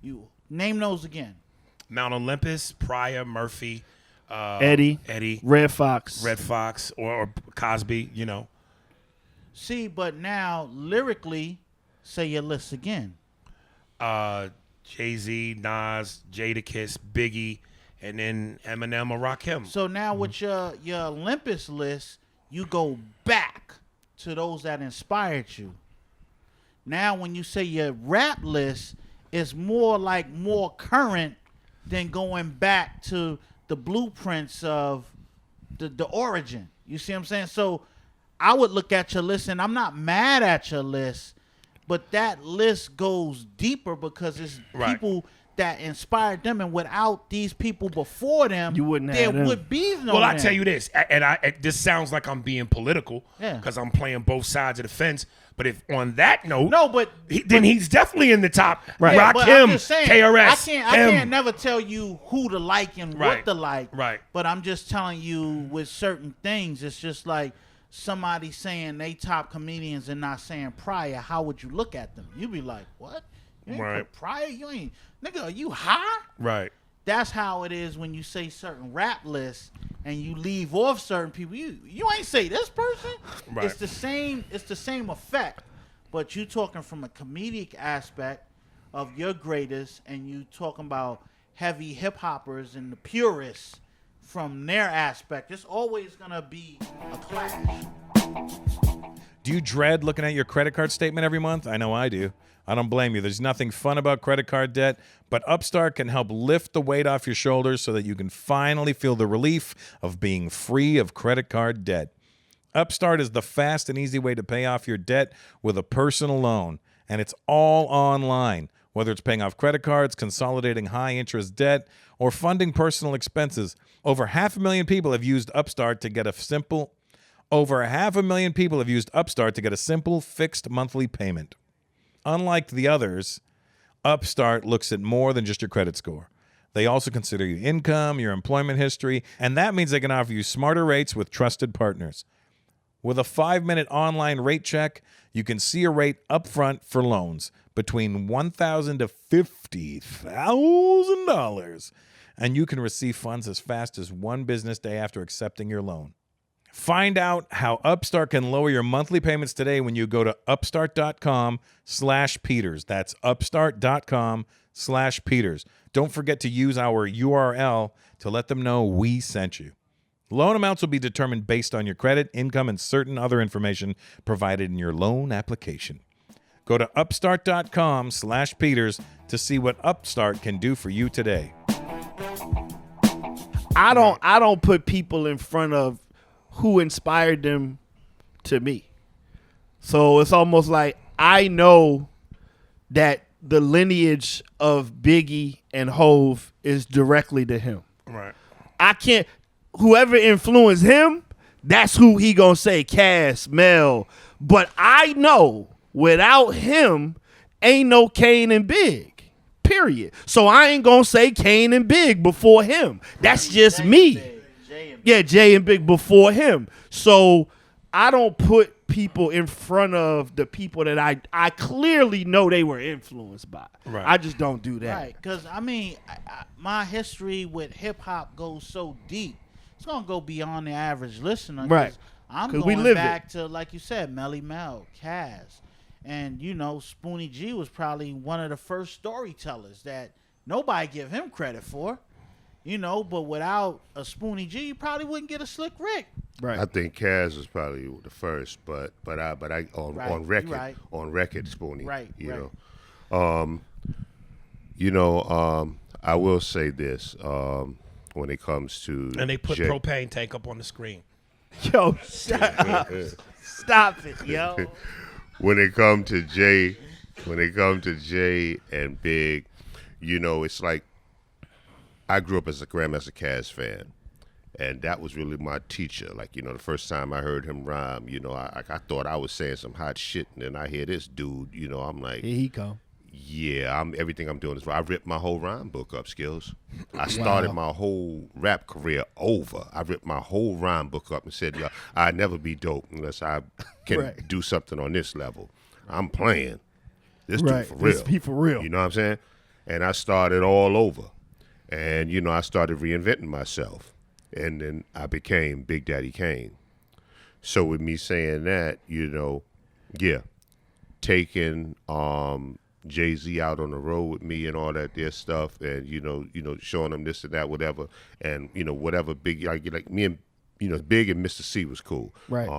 You name those again. Mount Olympus, Pryor, Murphy, Eddie, Red Fox, or Cosby. You know. See, but now lyrically, say your list again. Jay-Z, Nas, Jadakiss, Biggie, and then Eminem or Rakim. So now with your Olympus list, you go back to those that inspired you. Now when you say your rap list, it's more current than going back to the blueprints of the origin. You see what I'm saying? So I would look at your list, and I'm not mad at your list, but that list goes deeper because it's people that inspired them, and without these people before them, you wouldn't there have them. would be no. Well, I tell you this, and this sounds like I'm being political Yeah. because I'm playing both sides of the fence. But if on that note, No, but then he's definitely in the top. Right. Yeah, but I'm Rakim, just saying, KRS, I can't never tell you who to like and what to like. Right. But I'm just telling you with certain things, it's just like somebody saying they top comedians and not saying Pryor. How would you look at them? You'd be like, what? You ain't Right. put Pryor? You ain't, nigga, are you high? Right. That's how it is when you say certain rap lists and you leave off certain people. You ain't say this person. Right. It's the same effect, but you talking from a comedic aspect of your greatest, and you talking about heavy hip hoppers and the purists from their aspect. It's always gonna be a clash. Do you dread looking at your credit card statement every month? I know I do. I don't blame you. There's nothing fun about credit card debt, but Upstart can help lift the weight off your shoulders so that you can finally feel the relief of being free of credit card debt. Upstart is the fast and easy way to pay off your debt with a personal loan, and it's all online. Whether it's paying off credit cards, consolidating high-interest debt, or funding personal expenses, over 500,000 people have used Upstart to get a simple fixed monthly payment. Unlike the others, Upstart looks at more than just your credit score. They also consider your income, your employment history, and that means they can offer you smarter rates with trusted partners. With a 5-minute online rate check, you can see a rate upfront for loans between $1,000 to $50,000, and you can receive funds as fast as one business day after accepting your loan. Find out how Upstart can lower your monthly payments today when you go to upstart.com/Peters. That's upstart.com/Peters. Don't forget to use our URL to let them know we sent you. Loan amounts will be determined based on your credit, income, and certain other information provided in your loan application. Go to upstart.com/Peters to see what Upstart can do for you today. I don't put people in front of who inspired them to me. So it's almost like I know that the lineage of Biggie and Hove is directly to him. Right. I can't, whoever influenced him, that's who he gonna say, Cass, Mel. But I know without him, ain't no Kane and Big, period. So I ain't gonna say Kane and Big before him. That's just me. Yeah, Jay and Big before him. So I don't put people in front of the people that I clearly know they were influenced by. Right. I just don't do that. Right, because, I mean, my history with hip-hop goes so deep. It's going to go beyond the average listener. Right. I'm 'Cause we going live back to, like you said, Melly Mel, Cass. And, you know, Spoonie G was probably one of the first storytellers that nobody give him credit for. You know, but without a Spoonie G, you probably wouldn't get a Slick Rick. Right. I think Kaz was probably the first, but I on record Spoonie. Right. I will say this when it comes to And they put propane tank up on the screen. Yo, shut up. Stop it, yo. When it comes to Jay and Big, you know, it's like I grew up as a Grandmaster Caz fan, and that was really my teacher. Like, you know, the first time I heard him rhyme, you know, I thought I was saying some hot shit, and then I hear this dude, you know, I'm like, Here he come. yeah, everything I'm doing is right. I ripped my whole rhyme book up, Skillz. I started my whole rap career over. I ripped my whole rhyme book up and said, yo, I'd never be dope unless I can do something on this level. I'm playing. This dude for real. This be for real. You know what I'm saying? And I started all over. And, you know, I started reinventing myself. And then I became Big Daddy Kane. So with me saying that, you know, yeah, taking Jay-Z out on the road with me and all that there stuff, and you know, showing them this and that, whatever, and you know, whatever Big, like me and you know, Big and Mr. C was cool. Right.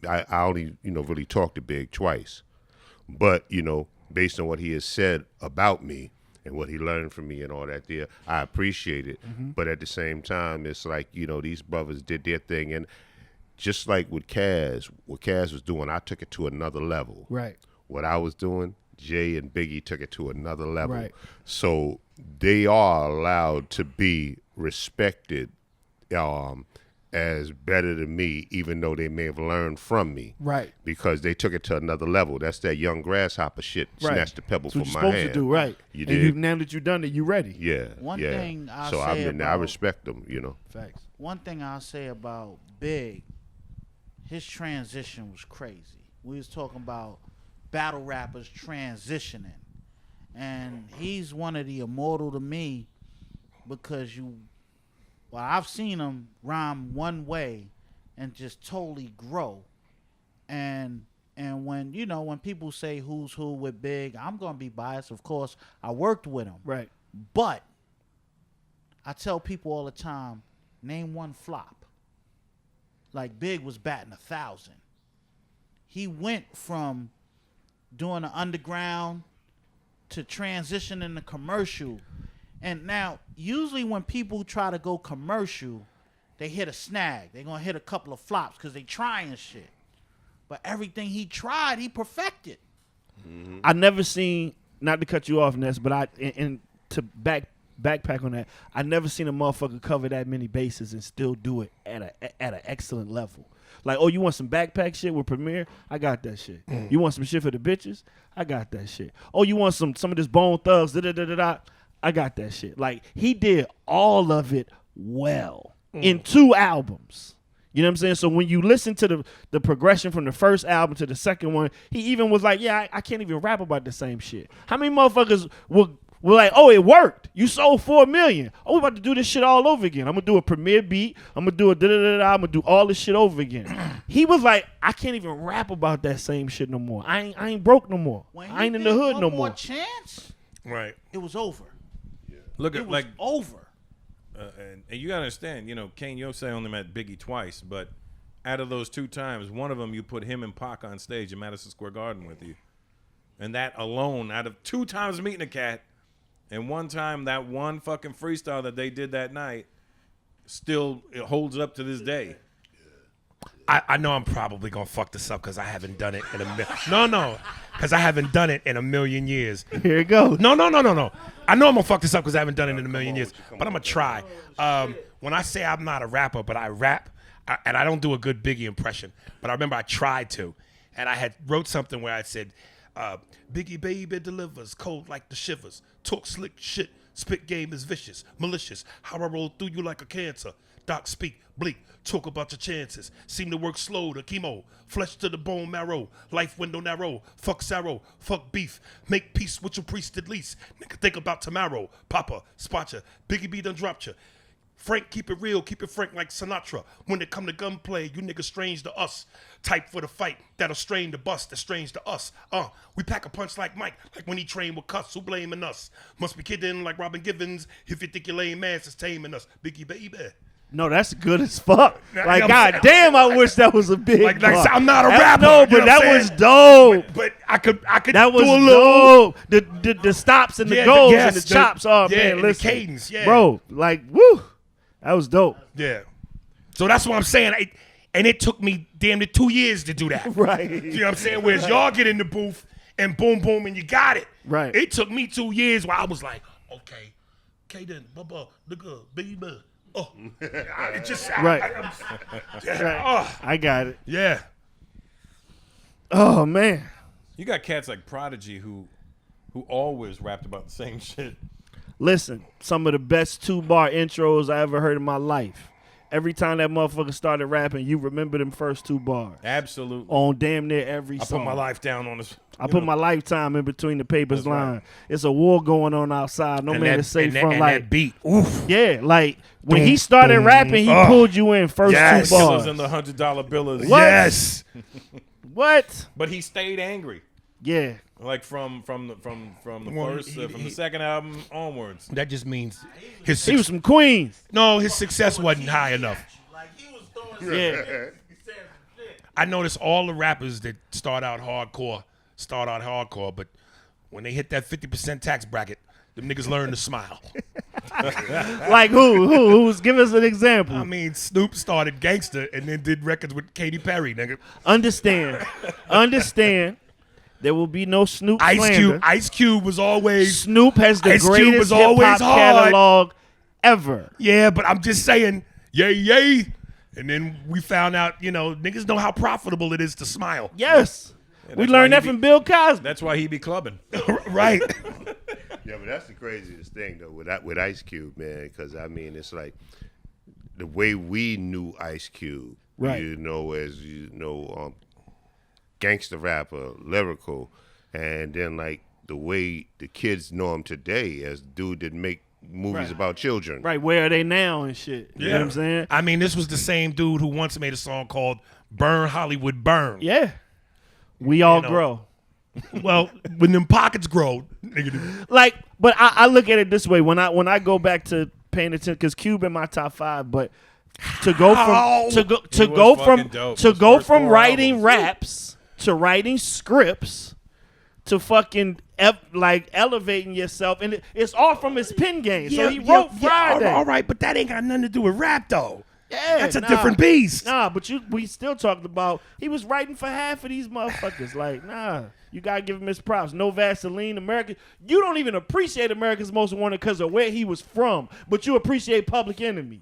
I only really talked to Big twice, but you know, based on what he has said about me and what he learned from me and all that there, I appreciate it. Mm-hmm. But at the same time, it's like, you know, these brothers did their thing, and just like with Kaz, what Kaz was doing, I took it to another level. Right. What I was doing, Jay and Biggie took it to another level. Right. So they are allowed to be respected as better than me, even though they may have learned from me. Right. Because they took it to another level. That's that young grasshopper shit. Right. Snatch the pebble That's from what my you're hand. supposed to do, right. You and did. now that you've done it, you ready. Yeah. One yeah. thing I'll so say I respect them, you know. Facts. One thing I'll say about Big, his transition was crazy. We was talking about battle rappers transitioning. And he's one of the immortal to me because I've seen him rhyme one way and just totally grow. And when, you know, when people say who's who with Big, I'm going to be biased. Of course, I worked with him. Right. But I tell people all the time, name one flop. Like Big was batting 1,000. He went from doing the underground to transition into commercial. And now, usually when people try to go commercial, they hit a snag. They're going to hit a couple of flops because they trying shit. But everything he tried, he perfected. Mm-hmm. I never seen, not to cut you off, Ness, but to backpack on that, I never seen a motherfucker cover that many bases and still do it at an excellent level. Like, oh, you want some backpack shit with Premiere? I got that shit. You want some shit for the bitches? I got that shit. Oh, you want some of this Bone Thugs? Da-da-da-da-da? I got that shit. Like, he did all of it well in 2 albums. You know what I'm saying? So when you listen to the progression from the first album to the second one, he even was like, yeah, I can't even rap about the same shit. How many motherfuckers were like, oh, it worked. You sold 4 million. Oh, we about to do this shit all over again. I'm going to do a Premiere beat. I'm going to do a da-da-da-da. I'm going to do all this shit over again. He was like, I can't even rap about that same shit no more. I ain't broke no more. I ain't in the hood no more. Chance, right. It was over. Yeah. Look It at was like over. and you gotta understand, you know, Kane Yosei only met Biggie twice, but out of those 2 times, one of them you put him and Pac on stage in Madison Square Garden with you, and that alone, out of 2 times meeting a cat, and 1 time that one fucking freestyle that they did that night, still it holds up to this day. I know I'm probably gonna fuck this up because I haven't done it in because I haven't done it in a million years. Here it goes. No. I know I'm gonna fuck this up because I haven't done it in a million years, but I'm gonna try. When I say I'm not a rapper, but I rap, and I don't do a good Biggie impression, but I remember I tried to, and I had wrote something where I said, Biggie baby delivers, cold like the shivers, talk slick shit, spit game is vicious, malicious, how I roll through you like a cancer. Doc speak, bleak, talk about your chances. Seem to work slow to chemo, flesh to the bone marrow. Life window narrow, fuck sorrow, fuck beef. Make peace with your priest at least. Nigga think about tomorrow. Papa, spot ya, Biggie B done dropped ya. Frank, keep it real, keep it frank like Sinatra. When it come to gunplay, you niggas strange to us. Type for the fight, that'll strain the bust, that's strange to us. We pack a punch like Mike, like when he trained with cuss, who blaming us? Must be kidding like Robin Givens, if you think your lame ass is taming us. Biggie, baby. No, that's good as fuck. Like, I'm god saying- damn, I wish that was a big Like bar. I'm not a That- rapper. No, you know but what that I'm was saying? dope. But I could That was do a little. dope. The stops and the Yeah, goals yes, and the chops. Oh yeah, man, and the listen, cadence, yeah. bro, like woo, that was dope. Yeah. So that's what I'm saying. And it took me damn near 2 years to do that. Right. You know what I'm saying? Whereas y'all get in the booth and boom, boom, and you got it. Right. It took me 2 years where I was like, okay, then, bubba, nigga, baby. Oh, it just Right. Oh, I got it. yeah. Oh man, You got cats like Prodigy who always rapped about the same shit. listen, some of the best 2-bar intros I ever heard in my life. Every time that motherfucker started rapping, you remember them first 2 bars Absolutely. on damn near every I song. put my life down on this. I put my lifetime in between the papers That's right. line. It's a war going on outside. No And man that, is safe and from that, like and that beat. Oof. yeah, like when Boom, he started boom. rapping, he Oh. pulled you in first Yes. 2 bars. Skillz and the $100 billers. What? Yes. What? But he stayed angry. Yeah. Like from the Well, first from the second album onwards. That just means his He was from Queens. no, his success wasn't high enough. Like he was throwing Yeah. he said some shit. I notice all the rappers that start out hardcore, but when they hit that 50% tax bracket, them niggas learn to smile. Like who's give us an example. I mean, Snoop started gangster and then did records with Katy Perry, nigga. Understand. There will be no Snoop slander. Ice Cube was always Snoop has the Ice Cube greatest was hip always hop hard. catalog ever. yeah, but I'm just saying, yay. And then we found out, niggas know how profitable it is to smile. Yes. We that's learned why that he from Bill Cosby. That's why he be clubbing. Right. Yeah, but that's the craziest thing though with Ice Cube, man. Because I mean, it's like the way we knew Ice Cube, Right. as gangster rapper, lyrical, and then like the way the kids know him today as dude that make movies about children. Right, where are they now and shit? You know what I'm saying? I mean, this was the same dude who once made a song called Burn Hollywood Burn. Yeah. We all know. grow. Well, when them pockets grow, nigga, Like, but I look at it this way. When I go back to paying attention, because Cube in my top 5, but to go How? from to He go was from fucking dope. to Those go first from 4 writing albums. raps to writing scripts to fucking like elevating yourself, and it's all from his pen game. So he wrote Friday. all right, but that ain't got nothing to do with rap, though. Yeah, That's a different beast. Nah, but we still talked about he was writing for half of these motherfuckers. Like, nah, you gotta give him his props. No Vaseline, America. You don't even appreciate America's Most Wanted because of where he was from, but you appreciate Public Enemy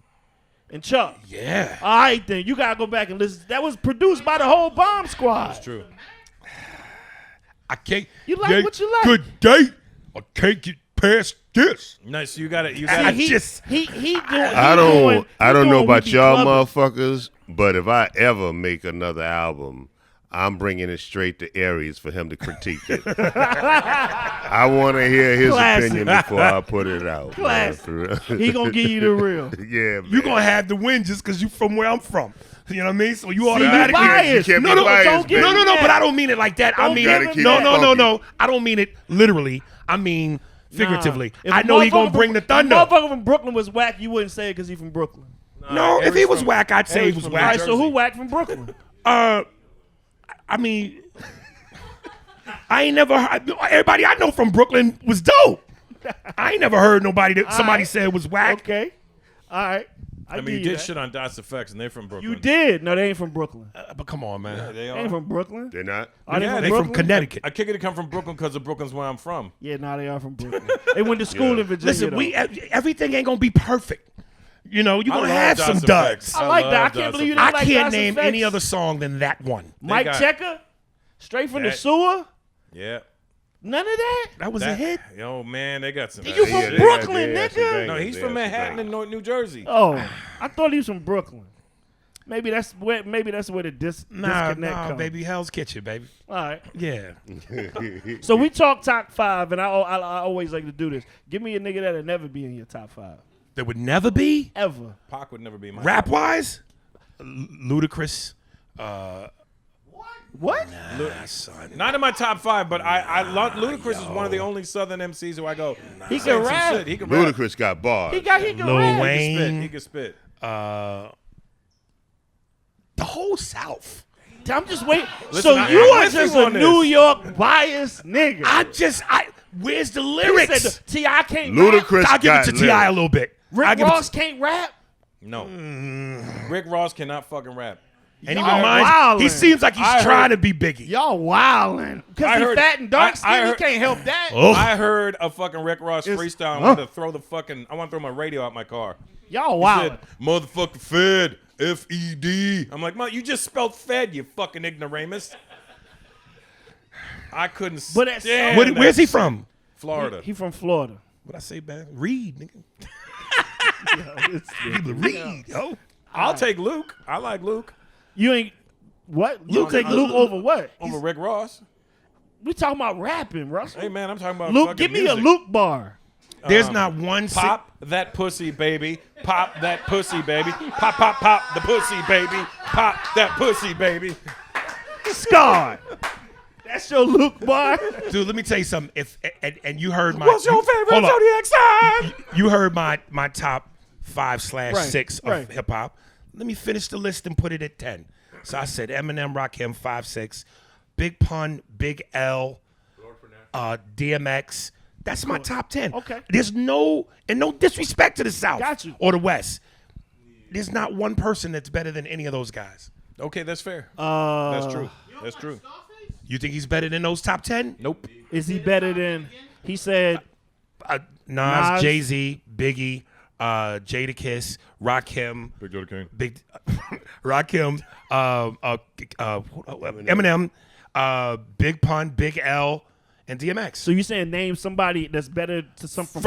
and Chuck. Yeah. All right, then you gotta go back and listen. That was produced by the whole Bomb Squad. That's true. I can't. You like what you like. Good day. I can't get past this. Nice. You got it. You See, got he, just- he doing. I don't know about y'all motherfuckers. motherfuckers, but if I ever make another album, I'm bringing it straight to Aries for him to critique it. I want to hear his Classic. opinion before I put it out. man, Classic. for real. He gonna give you the real. Yeah, man. You're going to have the win just because you from where I'm from. You know what I mean? So you you automatically. biased. You can't No, be no, biased, don't give man. No, but I don't mean it like that. I Don't mean, gotta keep no, it no, funky. no. I don't mean it literally. I mean figuratively. Nah. If I a know he going motherfucker to bring the from- thunder. If a motherfucker from Brooklyn was whack, you wouldn't say it because he from Brooklyn. No, if he Aries was from- whack, I'd say he Aries was from All whack. right, so who whack from Brooklyn? I mean, I ain't never heard. Everybody I know from Brooklyn was dope. I ain't never heard nobody that somebody right. said was whack. Okay. All right. I mean, you did shit on DOS Effects, and they're from Brooklyn. You did. No, they ain't from Brooklyn. But come on, man. Yeah, they They are. ain't from Brooklyn. They're not. Are they Yeah, from They Brooklyn? from Connecticut. I kick it to come from Brooklyn because of Brooklyn's where I'm from. Yeah, no, they are from Brooklyn. They went to school in Virginia. Listen, though. everything ain't gonna be perfect. You're I gonna love have DOS some Effects. duds. I like that. I love can't DOS believe you Effects. didn't I like can't DOS name Effects. any other song than that one. Mike got- Checker, straight from the That- sewer. Yeah. None of that. That was a That- hit. Yo, man, they got some. You from Yeah, they Brooklyn, got some nigga? bangers. No, he's They from got some Manhattan bangers. and New Jersey. Oh, I thought he was from Brooklyn. Maybe that's where the disconnect Nah, comes. baby, Hell's Kitchen, baby. All right. Yeah. So we talk top 5, and I always like to do this. Give me a nigga that'll never be in your top 5. There would never be ever. Pac would never be my rap wise. Ludacris. What? Nah, son. Not in my top 5, but Ludacris is one of the only Southern MCs who I go. He "Say can some rap. shit. He can rap. Ludacris got bars. He can Lil rap. Wayne. He can spit. The whole South. I'm just waiting. Listen, So I- you I'm are with just you a on this. New York biased nigga. Where's the He lyrics? said T.I. can't rap. Ludacris I'll give it to got T.I. a lyrics. little bit. I'll Rick give it Ross to- can't rap. No. Rick Ross cannot fucking rap. And he Y'all reminds. wildin'. He seems like he's I heard- trying to be Biggie. Y'all wildin'. I Because he heard- fat and dark I skinned, he heard- can't help that. Oh. I heard a fucking Rick Ross It's- freestyle. I wanted to throw my radio out my car. Y'all He wildin'. said, "Motherfucking Fed, F-E-D." I'm like, you just spelled Fed, you fucking ignoramus. I couldn't But that's- stand Where's that he shit. from? Florida. He from Florida. What I say, man? Reed, nigga. Reed, yo. I'll take Luke. I like Luke You ain't what? You take Luke over what? over Rick Ross. We talking about rapping, Russell. Hey man, I'm talking about Luke, fucking give me music. a Luke bar. There's not one. Pop that pussy, baby. Pop that pussy, baby. Pop, pop, pop the pussy, baby. Pop that pussy, baby. Scar. That's your Luke bar. Dude, let me tell you something. And you heard my. What's your favorite hold up. zodiac sign? You heard my top 5/6 of right. hip hop. Let me finish the list and put it at 10. So I said Eminem, Rakim, 5-6, Big Pun, Big L, DMX. That's my top 10. Okay. There's no disrespect to the South Got you. or the West. There's not one person that's better than any of those guys. Okay, that's fair. That's true. That's true. You think he's better than those top 10? Nope. Is he better than? He said. Nas, Jay-Z, Biggie, Jadakiss, Rakim, Big Daddy Kane. Rakim, Eminem, Big Pun, Big L, and DMX. So you saying name somebody that's better to some from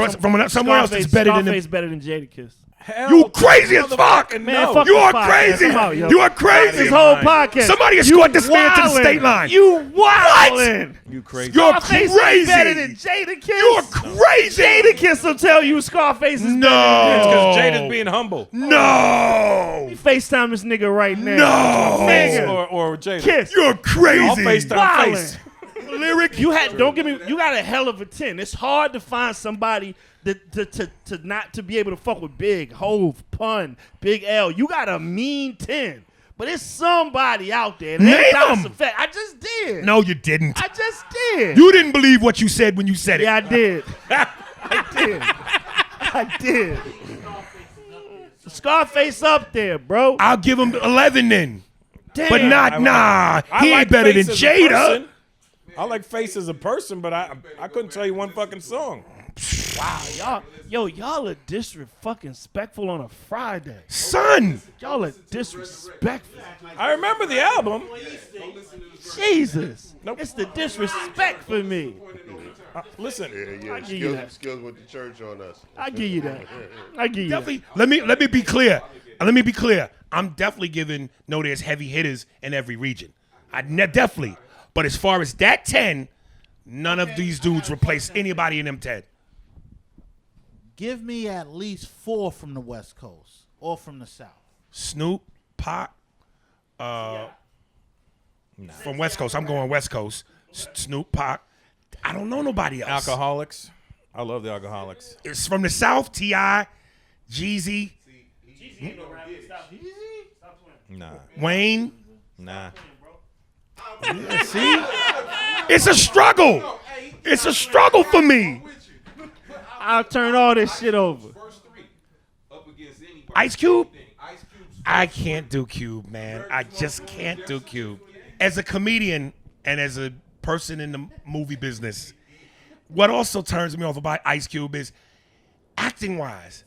somewhere else that's better than them. Scarface better than Jadakiss. Hell You crazy as fuck. motherfucking Man, no. fuck You this are podcast. crazy. I'm out, yo. You are crazy. This whole podcast. Somebody You escort this man to the wildin'. state line. You wildin'. You crazy. You're Scarface crazy. is better than Jadakiss. You're crazy. Jadakiss will tell you Scarface is better Because No. Jada's being humble. No. than FaceTime this nigga right now. No. Nigga. Or Jada. Kiss. You're crazy. I'll FaceTime Wildin'. face. Lyric. You got a hell of a 10. It's hard to find somebody to not to be able to fuck with Big, Hove, Pun, Big L. You got a mean 10. But it's somebody out there. Name That's 'em. a fact. I just did. No, you didn't. I just did. You didn't believe what you said when you said it. Yeah, I did. I did. I did. Scarface up there, bro. I'll give him 11 then. Damn. But not, nah. He ain't better than Face as a Jada. person. I like Face as a person, but I couldn't tell you one fucking song. Y'all are disrespectful on a Friday. Son. Y'all are disrespectful. I remember the album. Jesus. Nope. It's the disrespect for me. Listen, Yeah, give you that. Skillz went to church on us. I give you that. I give you that. Definitely. Let me be clear. I'm definitely giving there's heavy hitters in every region. Definitely. But as far as that 10, none of these dudes replace anybody in them 10. Give me at least 4 from the West Coast or from the South. Snoop, Pac, from West Coast. I'm going West Coast. Snoop, Pac. I don't know nobody else. Alcoholics. I love the Alcoholics. It's from the South. T.I., Jeezy, Nah. Wayne. Nah. See? It's a struggle. It's a struggle for me. I'll turn all this shit over. Ice Cube? I can't do Cube, man. I just can't do Cube. As a comedian and as a person in the movie business, what also turns me off about Ice Cube is acting-wise.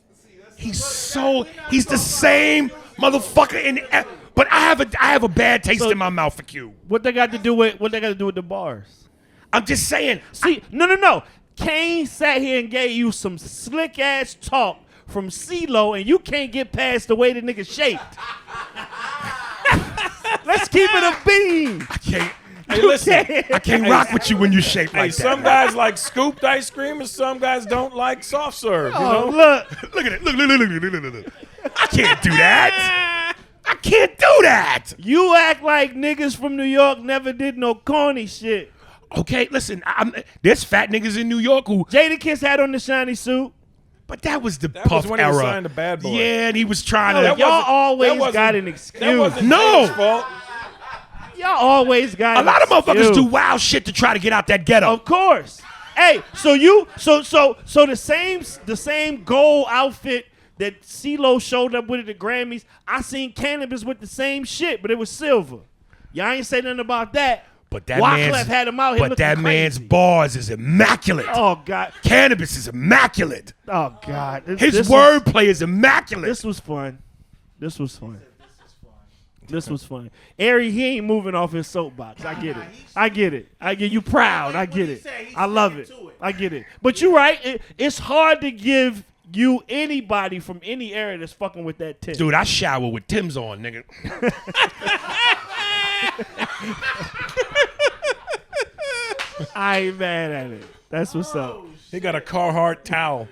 He's the same motherfucker but I have a bad taste in my mouth for Cube. What they got to do with the bars? I'm just saying. See, no. Kane sat here and gave you some slick ass talk from CeeLo, and you can't get past the way the nigga shaped. Let's keep it a beam. I can't. Hey, listen. I can't rock with you when you shape Hey, like that. some guys like scooped ice cream, and some guys don't like soft serve. You know? Look. Look at it. Look. I can't do that. I can't do that. You act like niggas from New York never did no corny shit. Okay, listen. There's fat niggas in New York who. Jadakiss had on the shiny suit. But that was the That Puff was when era. he was signed to Bad Boy. Yeah, and he was trying No, to. y'all that always wasn't- got an That excuse. wasn't No. James' fault. Y'all always got A lot of motherfuckers excuse. do wild shit to try to get out that ghetto. Of course. Hey, so the same gold outfit that CeeLo showed up with at the Grammys, I seen Cannabis with the same shit, but it was silver. Y'all ain't say nothing about that. But that Wyclef had him out here But that looking man's crazy. bars is immaculate. Oh God. Cannabis is immaculate. Oh God. His wordplay is immaculate. This was fun. This was fun. Aries, he ain't moving off his soapbox. I get it. I get you proud. I get it. I love it. I get it. But you're right. It's hard to give you anybody from any area that's fucking with that tip. Dude, I shower with Tim's on, nigga. I ain't mad at it. That's what's up. He got a Carhartt towel.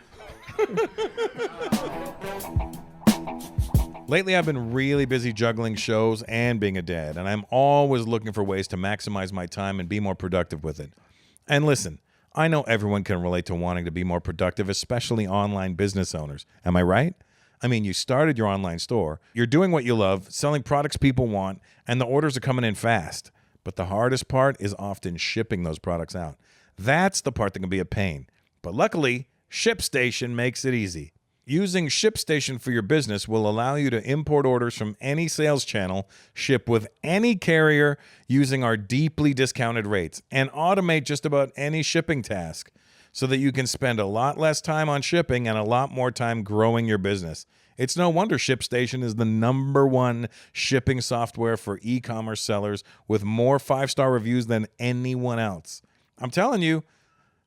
Lately, I've been really busy juggling shows and being a dad, and I'm always looking for ways to maximize my time and be more productive with it. And listen, I know everyone can relate to wanting to be more productive, especially online business owners. Am I right? I mean, you started your online store, you're doing what you love, selling products people want, and the orders are coming in fast. But the hardest part is often shipping those products out. That's the part that can be a pain. But luckily, ShipStation makes it easy. Using ShipStation for your business will allow you to import orders from any sales channel, ship with any carrier using our deeply discounted rates, and automate just about any shipping task so that you can spend a lot less time on shipping and a lot more time growing your business. It's no wonder ShipStation is the #1 shipping software for e-commerce sellers with more 5-star reviews than anyone else. I'm telling you,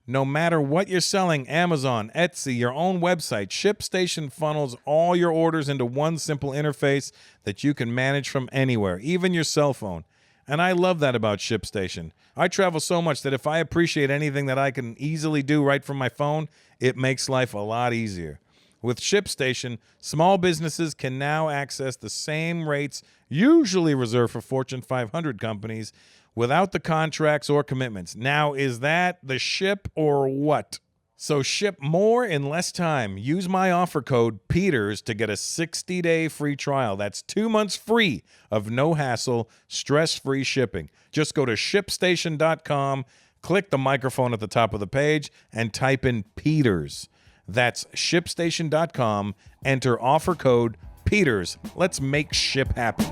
no matter what you're selling, Amazon, Etsy, your own website, ShipStation funnels all your orders into one simple interface that you can manage from anywhere, even your cell phone. And I love that about ShipStation. I travel so much that if I appreciate anything that I can easily do right from my phone, it makes life a lot easier. With ShipStation, small businesses can now access the same rates usually reserved for Fortune 500 companies without the contracts or commitments. Now, is that the ship or what? So ship more in less time. Use my offer code PETERS to get a 60-day free trial. That's 2 months free of no hassle, stress-free shipping. Just go to ShipStation.com, click the microphone at the top of the page, and type in PETERS. That's ShipStation.com. Enter offer code PETERS. Let's make ship happen.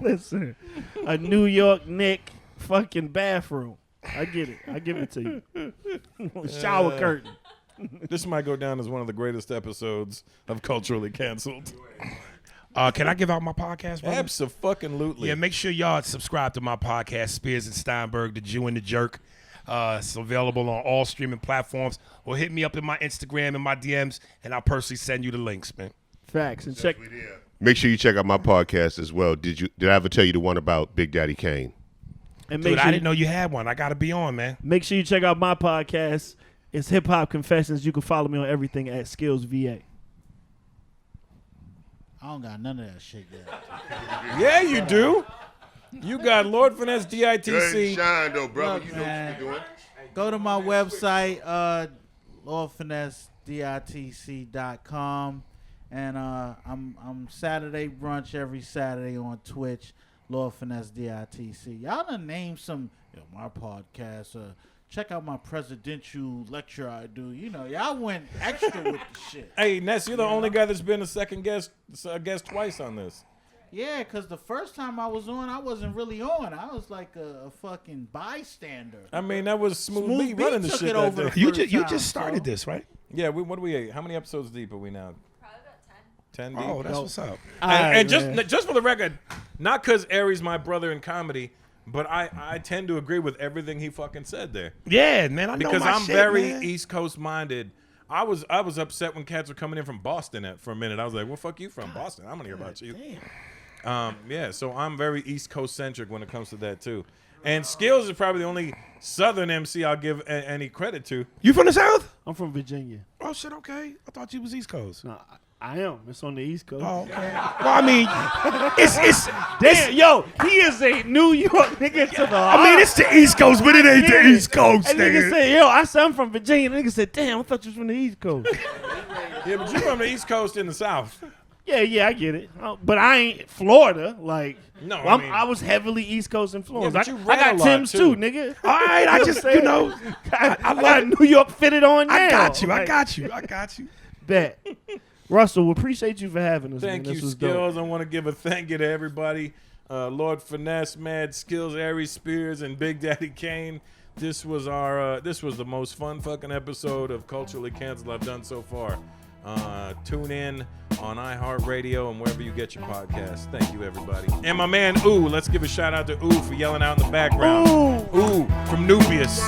Listen, a New York Nick fucking bathroom. I get it. I give it to you. Shower curtain. This might go down as one of the greatest episodes of Culturally Canceled. Can I give out my podcast, brother? Abso-fucking-lutely. Yeah, make sure y'all subscribe to my podcast, Spears and Steinberg, The Jew and the Jerk. It's available on all streaming platforms. Or hit me up in my Instagram and my DMs, and I'll personally send you the links, man. Facts. And check. Make sure you check out my podcast as well. Did I ever tell you the one about Big Daddy Kane? And Dude, make I sure, didn't know you had one. I got to be on, man. make sure you check out my podcast. It's Hip Hop Confessions. You can follow me on everything at Skillz VA. I don't got none of that shit yet. Yeah, you do. You got Lord Finesse Good DITC. shine, though, brother. Look, You know man. what you're doing. Go to my website, LordFinesseDITC.com. And I'm Saturday brunch every Saturday on Twitch, Lord Finesse DITC. Y'all done named some my podcast. Check out my presidential lecture I do. You know, y'all went extra with the shit. Hey, Ness, you're the only guy that's been a guest twice on this. Yeah, because the first time I was on, I wasn't really on. I was like a fucking bystander. I mean, that was Smooth Smooth B B running the took shit it that over. day. You First time, just started so. this, right? Yeah, what are we? How many episodes deep are we now? Probably about 10 10. deep. Oh, that's what's up. And just for the record, not because Aries my brother in comedy, but I tend to agree with everything he fucking said there. Yeah, man. I know Because my I'm shit, very man. East Coast minded. I was upset when cats were coming in from Boston for a minute. I was like, "Well, fuck you from Boston. I'm gonna hear about you." Yeah, so I'm very East Coast centric when it comes to that too. And Skillz is probably the only Southern MC I'll give any credit to. You from the South? I'm from Virginia. Oh shit, okay. I thought you was East Coast. No, I am. It's on the East Coast. Oh, okay. Well, I mean, it's Damn, yo, he is a New York nigga to the heart. I mean, it's the East Coast, but it ain't the East Coast, And nigga nigga. say, yo, I said I'm from Virginia. Nigga said, damn, I thought you was from the East Coast. Yeah, but you're from the East Coast in the South. Yeah, I get it. But I ain't Florida. Like, No, I was heavily East Coast influenced. Yeah, but you I read got a lot, Tim's too. too, nigga. All right, I just, you know, I got New York fitted on now. I got you. Bet. Russell, we appreciate you for having us. Thank man. you, This was Skillz. dope. I want to give a thank you to everybody. Lord Finesse, Mad Skillz, Aries Spears, and Big Daddy Kane. This was the most fun fucking episode of Culturally Canceled I've done so far. Tune in on iHeartRadio and wherever you get your podcasts. Thank you, everybody. And my man Ooh, let's give a shout out to Ooh for yelling out in the background. Ooh from Nubius.